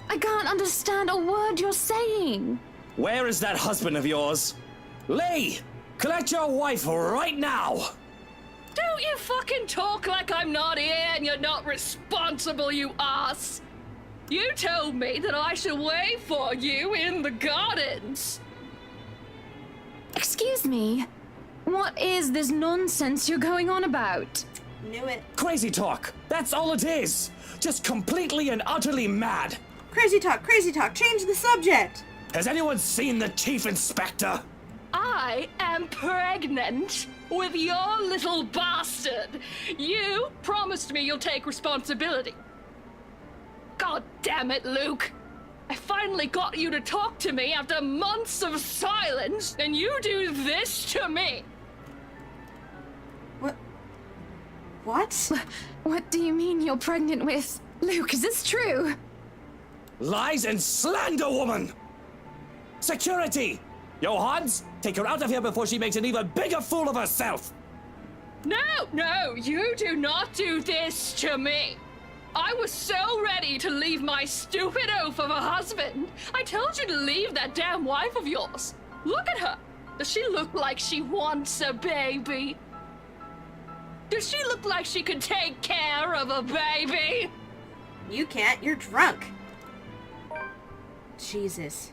I can't understand a word you're saying. Where is that husband of yours? Lee! Collect your wife right now! Don't you fucking talk like I'm not here and you're not responsible, you ass! You told me that I should wait for you in the gardens! Excuse me. What is this nonsense you're going on about? Knew it. Crazy talk! That's all it is! Just completely and utterly mad! Crazy talk, change the subject! Has anyone seen the Chief Inspector? I am pregnant with your little bastard. You promised me you'll take responsibility. God damn it, Luke. I finally got you to talk to me after months of silence, and you do this to me. What? What do you mean you're pregnant with? Luke, is this true? Lies and slander, woman! Security! Johans, take her out of here before she makes an even bigger fool of herself! No, you do not do this to me. I was so ready to leave my stupid oaf of a husband. I told you to leave that damn wife of yours. Look at her. Does she look like she wants a baby? Does she look like she could take care of a baby? You can't, you're drunk. Jesus.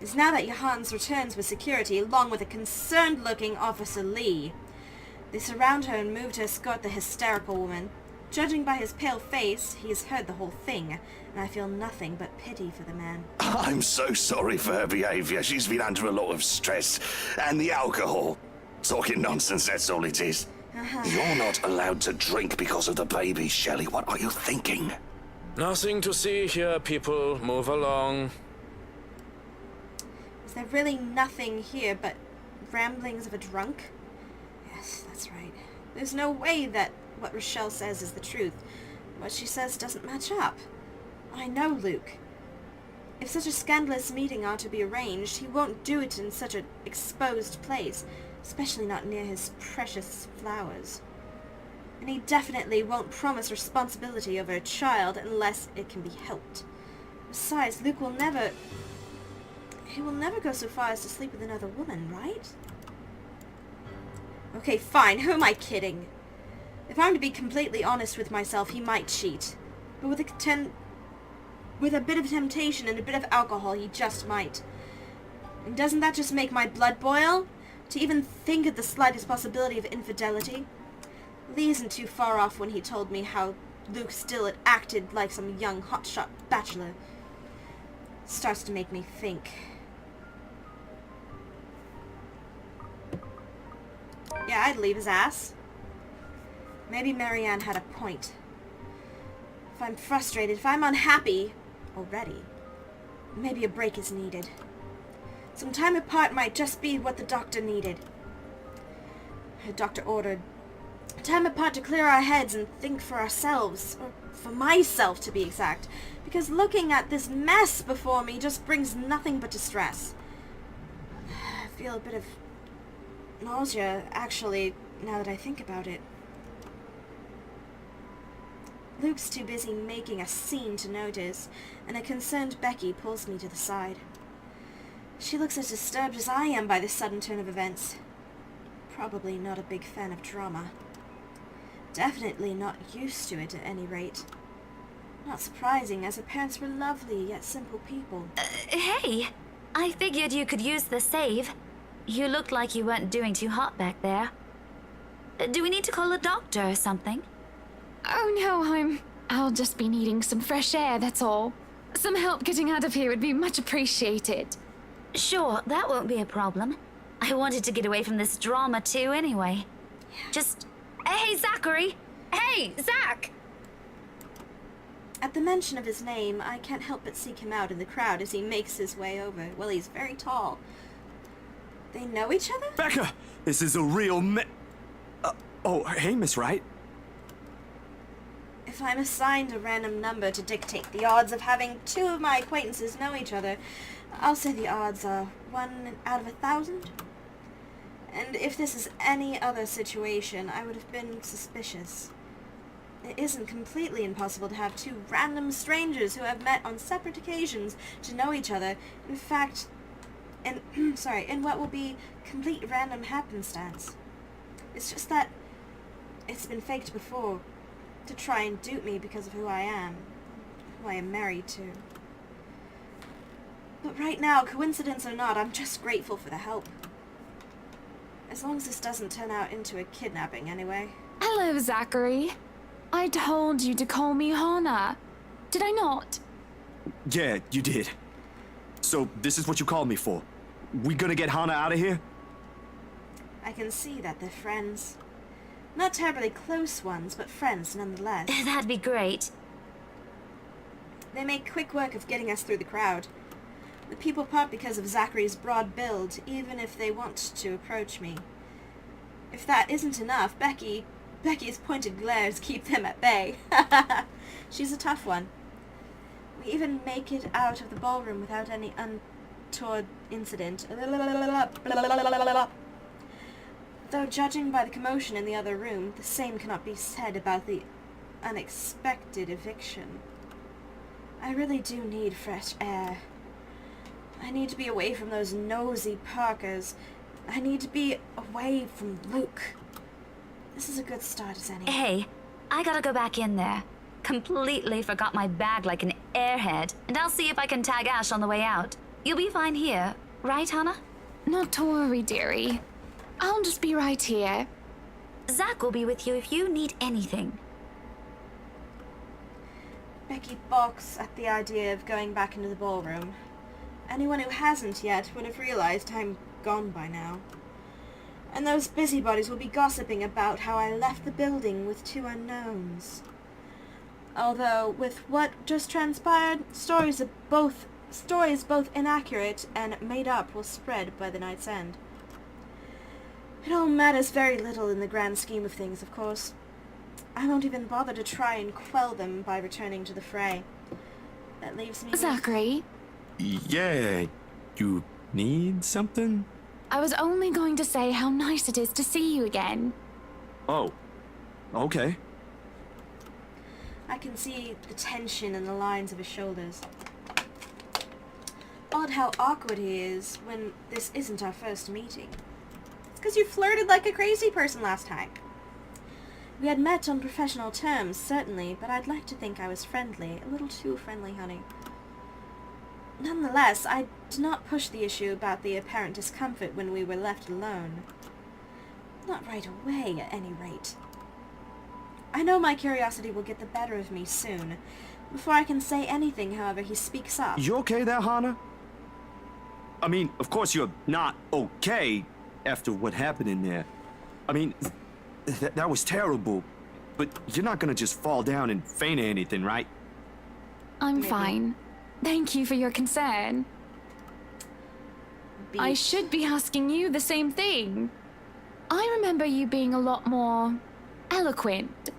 It's now that Johans returns with security along with a concerned-looking Officer Lee. They surround her and move to escort the hysterical woman. Judging by his pale face, he has heard the whole thing, and I feel nothing but pity for the man. I'm so sorry for her behavior. She's been under a lot of stress. And the alcohol. Talking nonsense, that's all it is. You're not allowed to drink because of the baby, Shelley. What are you thinking? Nothing to see here, people. Move along. Is there really nothing here but ramblings of a drunk? Yes, that's right. There's no way that what Rochelle says is the truth. What she says doesn't match up. I know Luke. If such a scandalous meeting are to be arranged, he won't do it in such an exposed place, especially not near his precious flowers. And he definitely won't promise responsibility over a child unless it can be helped. Besides, Luke will never... He will never go so far as to sleep with another woman, right? Okay, fine. Who am I kidding? If I'm to be completely honest with myself, he might cheat. But with a bit of temptation and a bit of alcohol, he just might. And doesn't that just make my blood boil? To even think of the slightest possibility of infidelity? Lee isn't too far off when he told me how Luke still had acted like some young hotshot bachelor. Starts to make me think. Yeah, I'd leave his ass. Maybe Marianne had a point. If I'm frustrated, if I'm unhappy already, maybe a break is needed. Some time apart might just be what the doctor needed. The doctor ordered time apart to clear our heads and think for ourselves, or for myself to be exact, because looking at this mess before me just brings nothing but distress. I feel a bit of nausea, actually, now that I think about it. Luke's too busy making a scene to notice, and a concerned Becky pulls me to the side. She looks as disturbed as I am by this sudden turn of events. Probably not a big fan of drama. Definitely not used to it at any rate. Not surprising, as her parents were lovely yet simple people. Hey, I figured you could use the save. You looked like you weren't doing too hot back there. Do we need to call a doctor or something? Oh no, I'll just be needing some fresh air, that's all. Some help getting out of here would be much appreciated. Sure, that won't be a problem. I wanted to get away from this drama too anyway. Just... Hey, Zachary! Hey, Zach! At the mention of his name, I can't help but seek him out in the crowd as he makes his way over. Well, he's very tall. They know each other? Becca, this is a real oh, hey, Miss Wright. If I'm assigned a random number to dictate the odds of having two of my acquaintances know each other, I'll say the odds are 1 out of 1,000. And if this is any other situation, I would have been suspicious. It isn't completely impossible to have two random strangers who have met on separate occasions to know each other. In fact, in what will be complete random happenstance. It's just that it's been faked before, to try and dupe me because of who I am married to. But right now, coincidence or not, I'm just grateful for the help. As long as this doesn't turn out into a kidnapping anyway. Hello, Zachary. I told you to call me Hannah. Did I not? Yeah, you did. So, this is what you called me for. We gonna get Hannah out of here? I can see that they're friends. Not terribly close ones, but friends nonetheless. That'd be great. They make quick work of getting us through the crowd. The people part because of Zachary's broad build, even if they want to approach me. If that isn't enough, Becky's pointed glares keep them at bay. She's a tough one. We even make it out of the ballroom without any untoward incident. Though judging by the commotion in the other room, the same cannot be said about the unexpected eviction. I really do need fresh air. I need to be away from those nosy Parkers. I need to be away from Luke. This is a good start as any. Hey, I gotta go back in there. Completely forgot my bag like an airhead, and I'll see if I can tag Ash on the way out. You'll be fine here, right, Hannah? Not to worry, dearie. I'll just be right here. Zach will be with you if you need anything. Becky balks at the idea of going back into the ballroom. Anyone who hasn't yet would have realized I'm gone by now. And those busybodies will be gossiping about how I left the building with two unknowns. Although, with what just transpired, stories both inaccurate and made up will spread by the night's end. It all matters very little in the grand scheme of things, of course. I won't even bother to try and quell them by returning to the fray. That leaves me with... Zachary? Yeah, you need something? I was only going to say how nice it is to see you again. Oh, okay. I can see the tension in the lines of his shoulders. Odd how awkward he is when this isn't our first meeting. It's because you flirted like a crazy person last time. We had met on professional terms, certainly, but I'd like to think I was friendly. A little too friendly, honey. Nonetheless, I did not push the issue about the apparent discomfort when we were left alone. Not right away, at any rate. I know my curiosity will get the better of me soon. Before I can say anything, however, he speaks up. You okay there, Hannah? I mean, of course you're not okay after what happened in there. I mean, that was terrible. But you're not gonna just fall down and faint or anything, right? I'm Maybe. fine. Thank you for your concern. I Beat. should be asking you the same thing. I remember you being a lot more eloquent.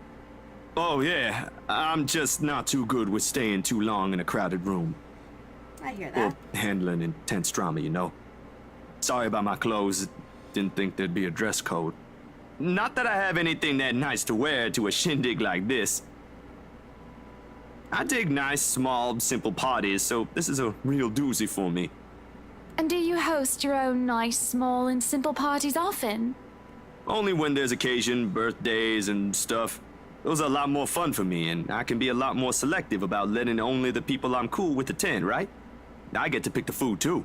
Oh, yeah. I'm just not too good with staying too long in a crowded room. I hear Or that. handling intense drama, you know. Sorry about my clothes. Didn't think there'd be a dress code. Not that I have anything that nice to wear to a shindig like this. I dig nice, small, simple parties, so this is a real doozy for me. And do you host your own nice, small, and simple parties often? Only when there's occasion, birthdays and stuff. Those are a lot more fun for me, and I can be a lot more selective about letting only the people I'm cool with attend, right? I get to pick the food, too.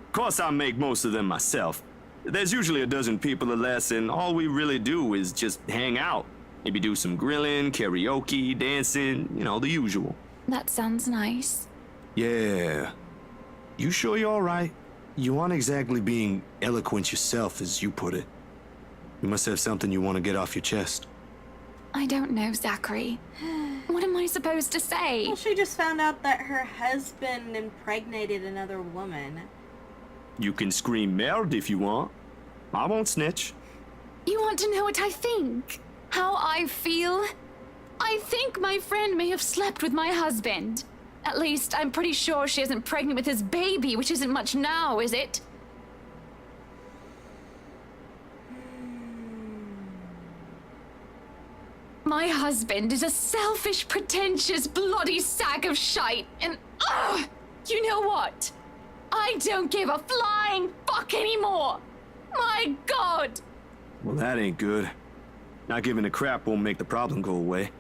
Of course, I make most of them myself. There's usually a dozen people or less, and all we really do is just hang out. Maybe do some grilling, karaoke, dancing, you know, the usual. That sounds nice. Yeah. You sure you're all right? You aren't exactly being eloquent yourself, as you put it. You must have something you want to get off your chest. I don't know, Zachary. What am I supposed to say? Well, she just found out that her husband impregnated another woman. You can scream married if you want. I won't snitch. You want to know what I think? How I feel? I think my friend may have slept with my husband. At least, I'm pretty sure she isn't pregnant with his baby, which isn't much now, is it? My husband is a selfish, pretentious, bloody sack of shite, and you know what? I don't give a flying fuck anymore! My God! Well, that ain't good. Not giving a crap won't make the problem go away.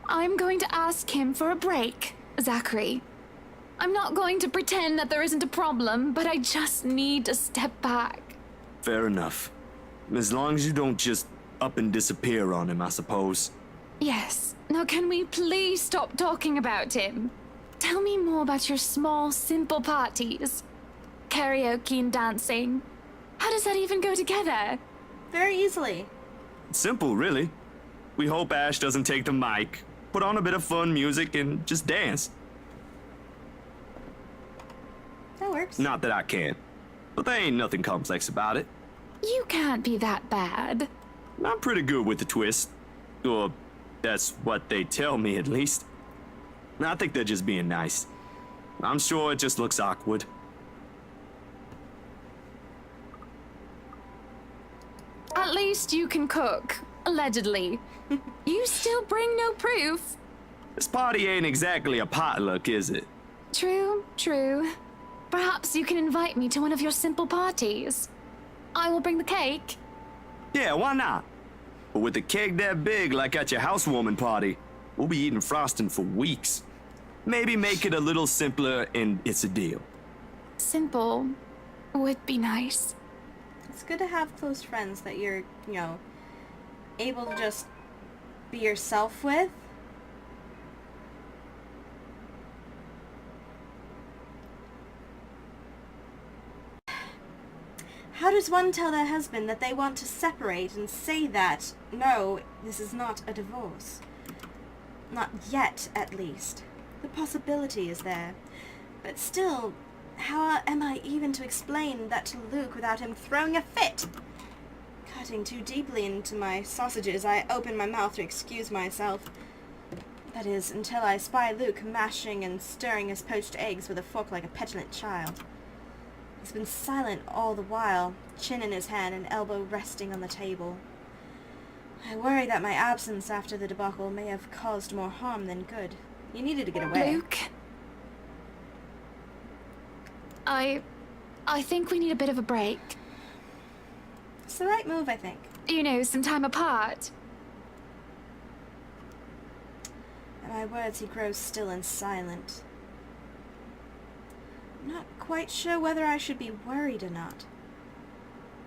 I'm going to ask him for a break, Zachary. I'm not going to pretend that there isn't a problem, but I just need to step back. Fair enough. As long as you don't just up and disappear on him, I suppose. Yes. Now can we please stop talking about him? Tell me more about your small, simple parties. Karaoke and dancing. How does that even go together? Very easily. Simple, really. We hope Ash doesn't take the mic, put on a bit of fun music, and just dance. That works. Not that I can, but there ain't nothing complex about it. You can't be that bad. I'm pretty good with the twist. Or, that's what they tell me, at least. I think they're just being nice. I'm sure it just looks awkward. At least you can cook, allegedly. You still bring no proof. This party ain't exactly a potluck, is it? True, true. Perhaps you can invite me to one of your simple parties. I will bring the cake. Yeah, why not? But with a cake that big like at your housewarming party, we'll be eating frosting for weeks. Maybe make it a little simpler and it's a deal. Simple would be nice. It's good to have close friends that you're, you know, able to just be yourself with. How does one tell their husband that they want to separate and say that, no, this is not a divorce? Not yet, at least. The possibility is there. But still, how am I even to explain that to Luke without him throwing a fit? Cutting too deeply into my sausages, I open my mouth to excuse myself. That is, until I spy Luke mashing and stirring his poached eggs with a fork like a petulant child. He's been silent all the while, chin in his hand and elbow resting on the table. I worry that my absence after the debacle may have caused more harm than good. You needed to get away. Luke? I think we need a bit of a break. It's the right move, I think. You know, some time apart. At my words, he grows still and silent. I'm not quite sure whether I should be worried or not.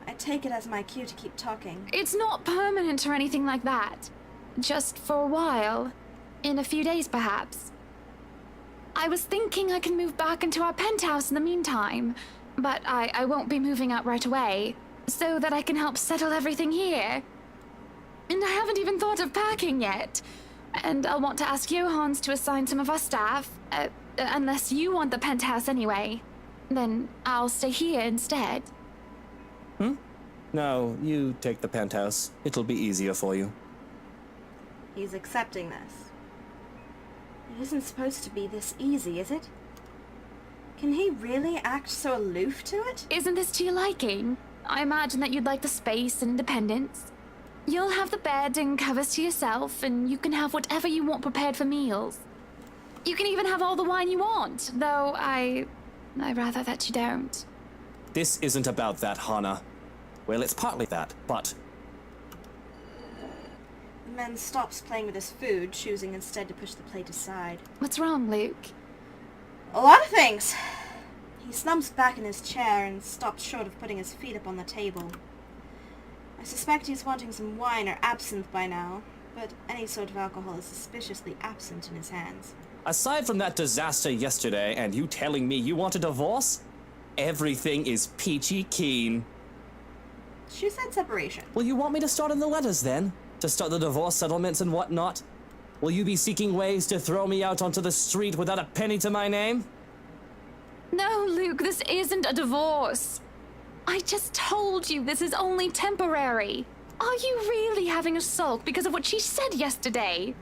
I take it as my cue to keep talking. It's not permanent or anything like that. Just for a while. In a few days, perhaps. I was thinking I can move back into our penthouse in the meantime, but I won't be moving out right away, so that I can help settle everything here. And I haven't even thought of packing yet. And I'll want to ask Johans to assign some of our staff, unless you want the penthouse anyway. Then I'll stay here instead. No, you take the penthouse. It'll be easier for you. He's accepting this. It isn't supposed to be this easy, is it? Can he really act so aloof to it? Isn't this to your liking? I imagine that you'd like the space and independence. You'll have the bed and covers to yourself, and you can have whatever you want prepared for meals. You can even have all the wine you want, though I'd rather that you don't. This isn't about that, Hana. Well, it's partly that, but... The man stops playing with his food, choosing instead to push the plate aside. What's wrong, Luke? A lot of things. He slumps back in his chair and stops short of putting his feet up on the table. I suspect he's wanting some wine or absinthe by now, but any sort of alcohol is suspiciously absent in his hands. Aside from that disaster yesterday and you telling me you want a divorce, everything is peachy keen. She said separation. Will you want me to start on the letters then? To start the divorce settlements and whatnot? Will you be seeking ways to throw me out onto the street without a penny to my name? No, Luke, this isn't a divorce. I just told you this is only temporary. Are you really having a sulk because of what she said yesterday?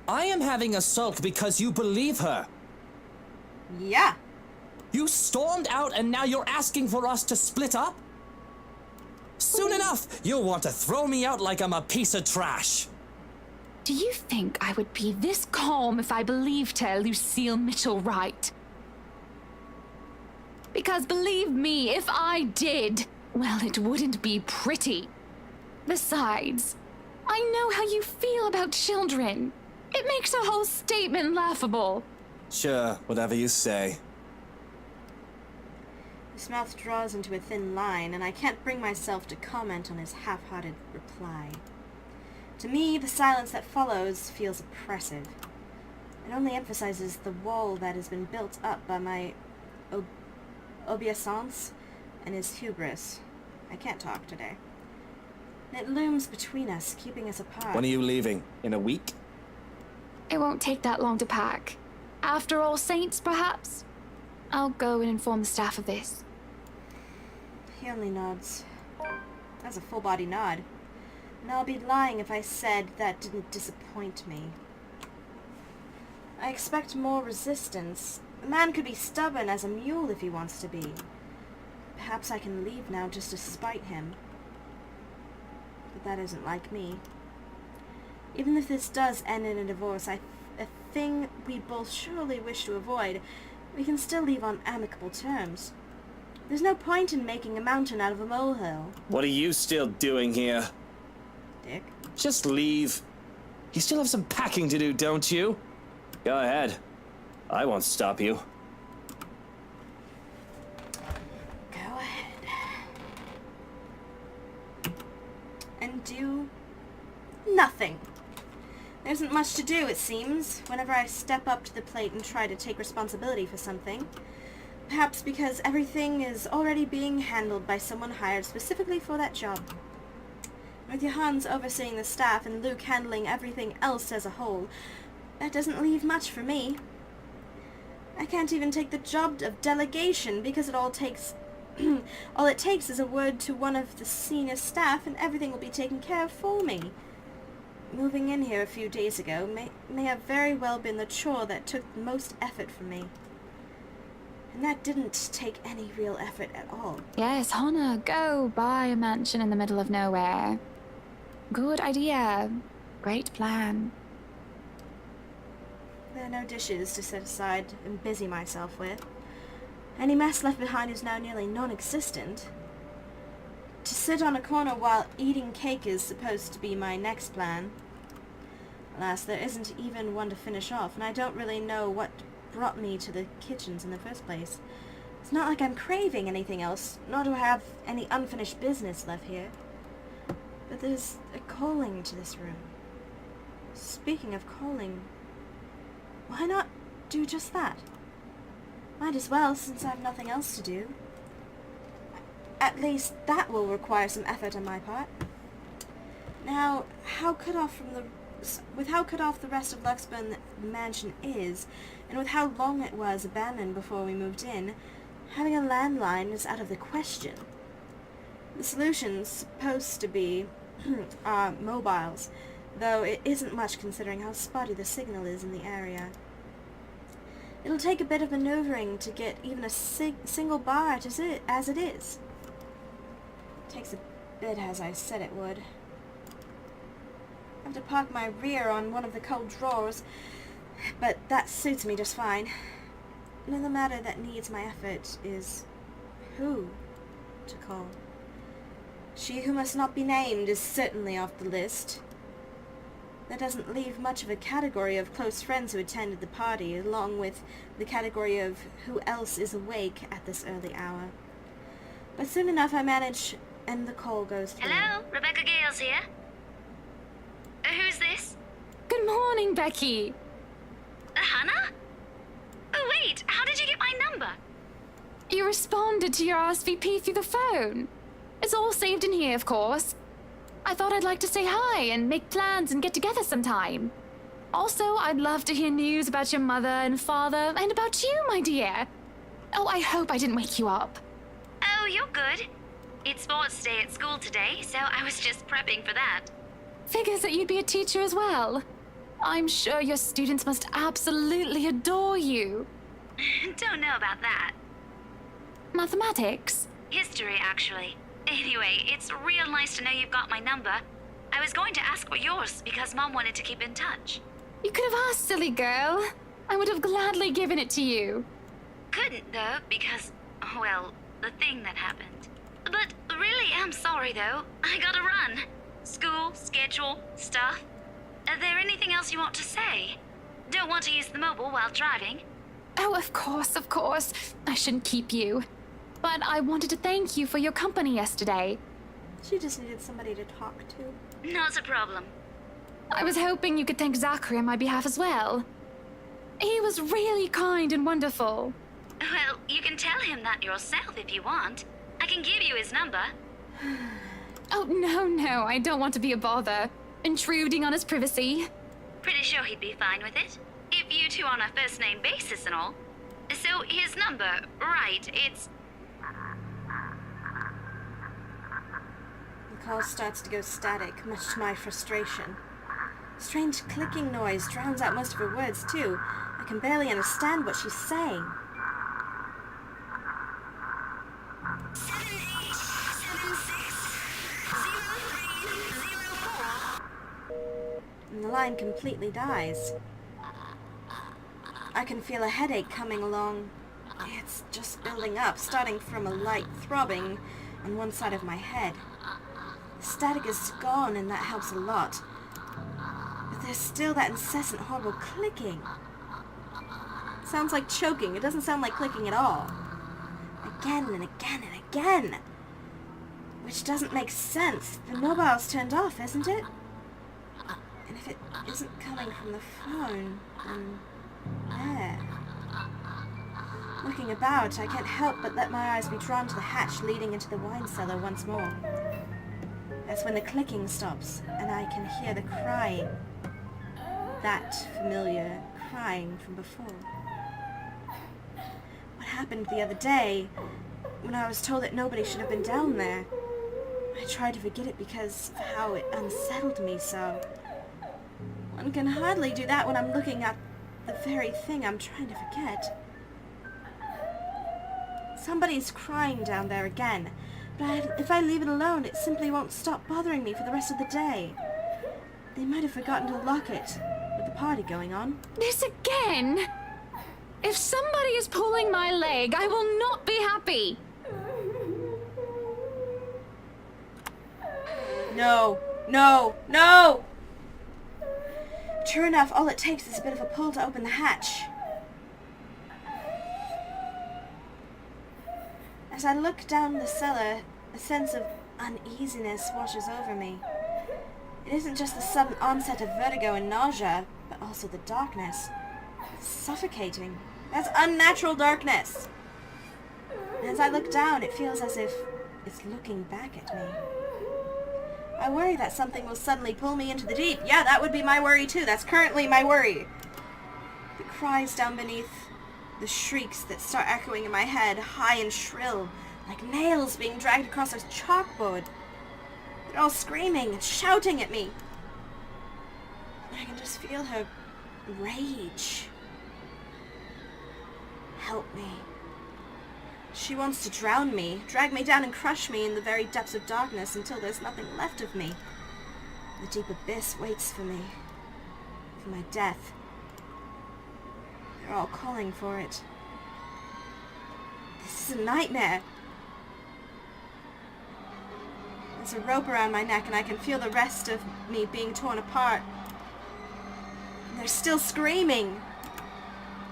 I am having a sulk because you believe her. Yeah. You stormed out and now you're asking for us to split up? Soon enough, you'll want to throw me out like I'm a piece of trash. Do you think I would be this calm if I believed her, Lucille Mitchell right? Because believe me, if I did, well, it wouldn't be pretty. Besides, I know how you feel about children. It makes a whole statement laughable. Sure, whatever you say. His mouth draws into a thin line, and I can't bring myself to comment on his half-hearted reply. To me, the silence that follows feels oppressive. It only emphasizes the wall that has been built up by my obeisance and his hubris. I can't talk today. It looms between us, keeping us apart. When are you leaving? In a week? It won't take that long to pack. After All Saints, perhaps? I'll go and inform the staff of this. He only nods. That's a full-body nod. And I'll be lying if I said that didn't disappoint me. I expect more resistance. A man could be stubborn as a mule if he wants to be. Perhaps I can leave now just to spite him. But that isn't like me. Even if this does end in a divorce, a thing we both surely wish to avoid, we can still leave on amicable terms. There's no point in making a mountain out of a molehill. What are you still doing here? Dick. Just leave. You still have some packing to do, don't you? Go ahead. I won't stop you. Go ahead. And do nothing. There isn't much to do, it seems, whenever I step up to the plate and try to take responsibility for something. Perhaps because everything is already being handled by someone hired specifically for that job. With Johannes overseeing the staff and Luke handling everything else as a whole, that doesn't leave much for me. I can't even take the job of delegation because it all it takes is a word to one of the senior staff and everything will be taken care of for me. Moving in here a few days ago may have very well been the chore that took the most effort from me. And that didn't take any real effort at all. Yes, Hannah, go buy a mansion in the middle of nowhere. Good idea. Great plan. There are no dishes to set aside and busy myself with. Any mess left behind is now nearly non-existent. To sit on a corner while eating cake is supposed to be my next plan. Alas, there isn't even one to finish off, and I don't really know what brought me to the kitchens in the first place. It's not like I'm craving anything else, nor do I have any unfinished business left here. But there's a calling to this room. Speaking of calling, why not do just that? Might as well, since I have nothing else to do. At least that will require some effort on my part. Now, how cut off the rest of Luxburn the mansion is, and with how long it was abandoned before we moved in, having a landline is out of the question. The solution's supposed to be mobiles, though it isn't much considering how spotty the signal is in the area. It'll take a bit of maneuvering to get even a single bar as it is. Takes a bit, as I said it would. I have to park my rear on one of the cold drawers, but that suits me just fine. Another matter that needs my effort is who to call. She who must not be named is certainly off the list. That doesn't leave much of a category of close friends who attended the party, along with the category of who else is awake at this early hour. But soon enough I manage, and the call goes through. Hello, Rebecca Gales here. Who's this? Good morning, Becky. Hannah? Oh, wait, how did you get my number? You responded to your RSVP through the phone. It's all saved in here, of course. I thought I'd like to say hi and make plans and get together sometime. Also, I'd love to hear news about your mother and father and about you, my dear. Oh, I hope I didn't wake you up. Oh, you're good. It's sports day at school today, so I was just prepping for that. Figures that you'd be a teacher as well. I'm sure your students must absolutely adore you. Don't know about that. Mathematics? History, actually. Anyway, it's real nice to know you've got my number. I was going to ask for yours because Mom wanted to keep in touch. You could have asked, silly girl. I would have gladly given it to you. Couldn't, though, because, well, the thing that happened. But really am sorry, though. I gotta run. School, schedule, stuff. Is there anything else you want to say? Don't want to use the mobile while driving? Oh, of course, of course. I shouldn't keep you. But I wanted to thank you for your company yesterday. She just needed somebody to talk to. Not a problem. I was hoping you could thank Zachary on my behalf as well. He was really kind and wonderful. Well, you can tell him that yourself if you want. I can give you his number. Oh, no, I don't want to be a bother. Intruding on his privacy. Pretty sure he'd be fine with it. If you two are on a first-name basis and all. So, his number, right, it's... The call starts to go static, much to my frustration. Strange clicking noise drowns out most of her words, too. I can barely understand what she's saying. And the line completely dies. I can feel a headache coming along. It's just building up, starting from a light throbbing on one side of my head. The static is gone, and that helps a lot. But there's still that incessant, horrible clicking. It sounds like choking. It doesn't sound like clicking at all. Again and again and again. Which doesn't make sense. The mobile's turned off, isn't it? And if it isn't coming from the phone, then there. Looking about, I can't help but let my eyes be drawn to the hatch leading into the wine cellar once more. That's when the clicking stops, and I can hear the crying. That familiar crying from before. What happened the other day, when I was told that nobody should have been down there? I tried to forget it because of how it unsettled me so. One can hardly do that when I'm looking at the very thing I'm trying to forget. Somebody's crying down there again, but if I leave it alone, it simply won't stop bothering me for the rest of the day. They might have forgotten to lock it, with the party going on. This again? If somebody is pulling my leg, I will not be happy. No, no, no! True enough, all it takes is a bit of a pull to open the hatch. As I look down the cellar, a sense of uneasiness washes over me. It isn't just the sudden onset of vertigo and nausea, but also the darkness. It's suffocating. That's unnatural darkness. And as I look down, it feels as if it's looking back at me. I worry that something will suddenly pull me into the deep. Yeah, that would be my worry too. That's currently my worry. The cries down beneath, the shrieks that start echoing in my head, high and shrill, like nails being dragged across a chalkboard. They're all screaming and shouting at me. I can just feel her rage. Help me. She wants to drown me, drag me down and crush me in the very depths of darkness until there's nothing left of me. The deep abyss waits for me. For my death. They're all calling for it. This is a nightmare. There's a rope around my neck and I can feel the rest of me being torn apart. And they're still screaming.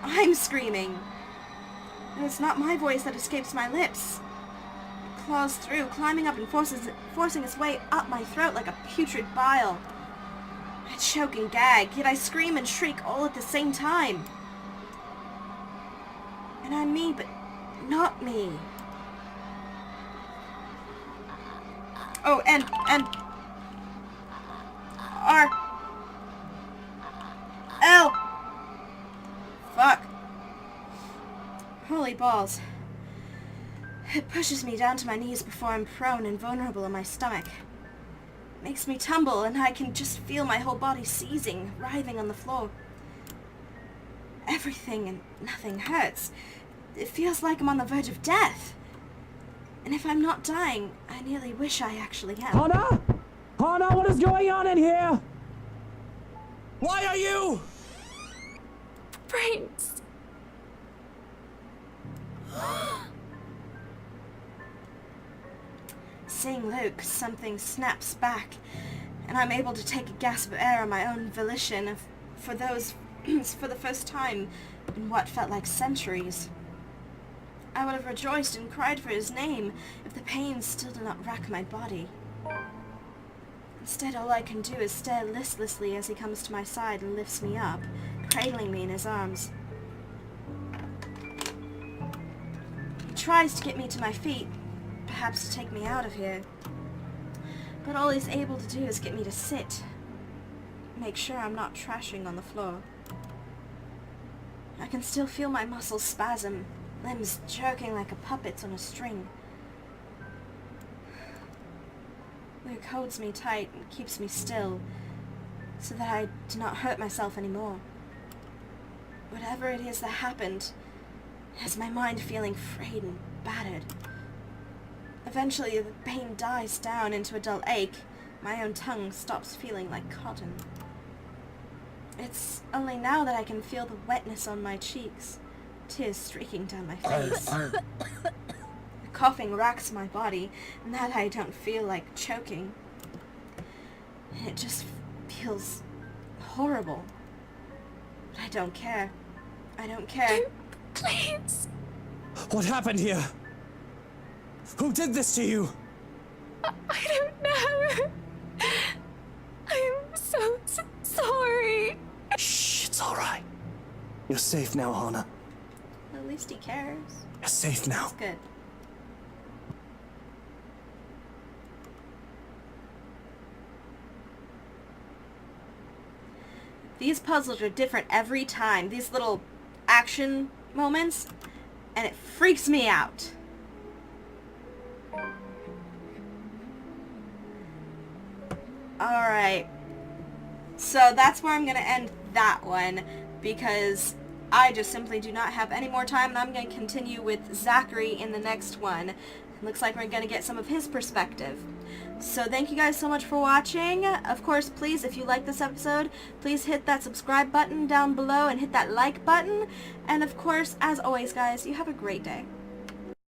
I'm screaming. And it's not my voice that escapes my lips. It claws through, climbing up and forcing its way up my throat like a putrid bile. I choke and gag, yet I scream and shriek all at the same time. And I'm me, but not me. Oh, and R L. Fuck. Holy smelly balls. It pushes me down to my knees before I'm prone and vulnerable in my stomach. It makes me tumble, and I can just feel my whole body seizing, writhing on the floor. Everything and nothing hurts. It feels like I'm on the verge of death. And if I'm not dying, I nearly wish I actually am. Hana? Hana, what is going on in here? Why are you? Brains. Seeing Luke, something snaps back, and I'm able to take a gasp of air on my own volition for the first time in what felt like centuries. I would have rejoiced and cried for his name if the pain still did not rack my body. Instead, all I can do is stare listlessly as he comes to my side and lifts me up, cradling me in his arms. He tries to get me to my feet, perhaps to take me out of here. But all he's able to do is get me to sit, make sure I'm not trashing on the floor. I can still feel my muscles spasm, limbs jerking like a puppet's on a string. Luke holds me tight and keeps me still, so that I do not hurt myself anymore. Whatever it is that happened, has my mind feeling frayed and battered. Eventually, the pain dies down into a dull ache. My own tongue stops feeling like cotton. It's only now that I can feel the wetness on my cheeks, tears streaking down my face. The coughing racks my body, and that I don't feel like choking. And it just feels horrible. But I don't care. I don't care. Please. What happened here? Who did this to you? I don't know. I'm so sorry. Shh, it's all right. You're safe now, Hana. At least he cares. You're safe now. That's good. These puzzles are different every time. These little action moments, and it freaks me out. Alright. So that's where I'm going to end that one, because I just simply do not have any more time, and I'm going to continue with Zachary in the next one. It looks like we're going to get some of his perspective. So thank you guys so much for watching. Of course, please, if you like this episode, please hit that subscribe button down below and hit that like button. And of course, as always, guys, you have a great day.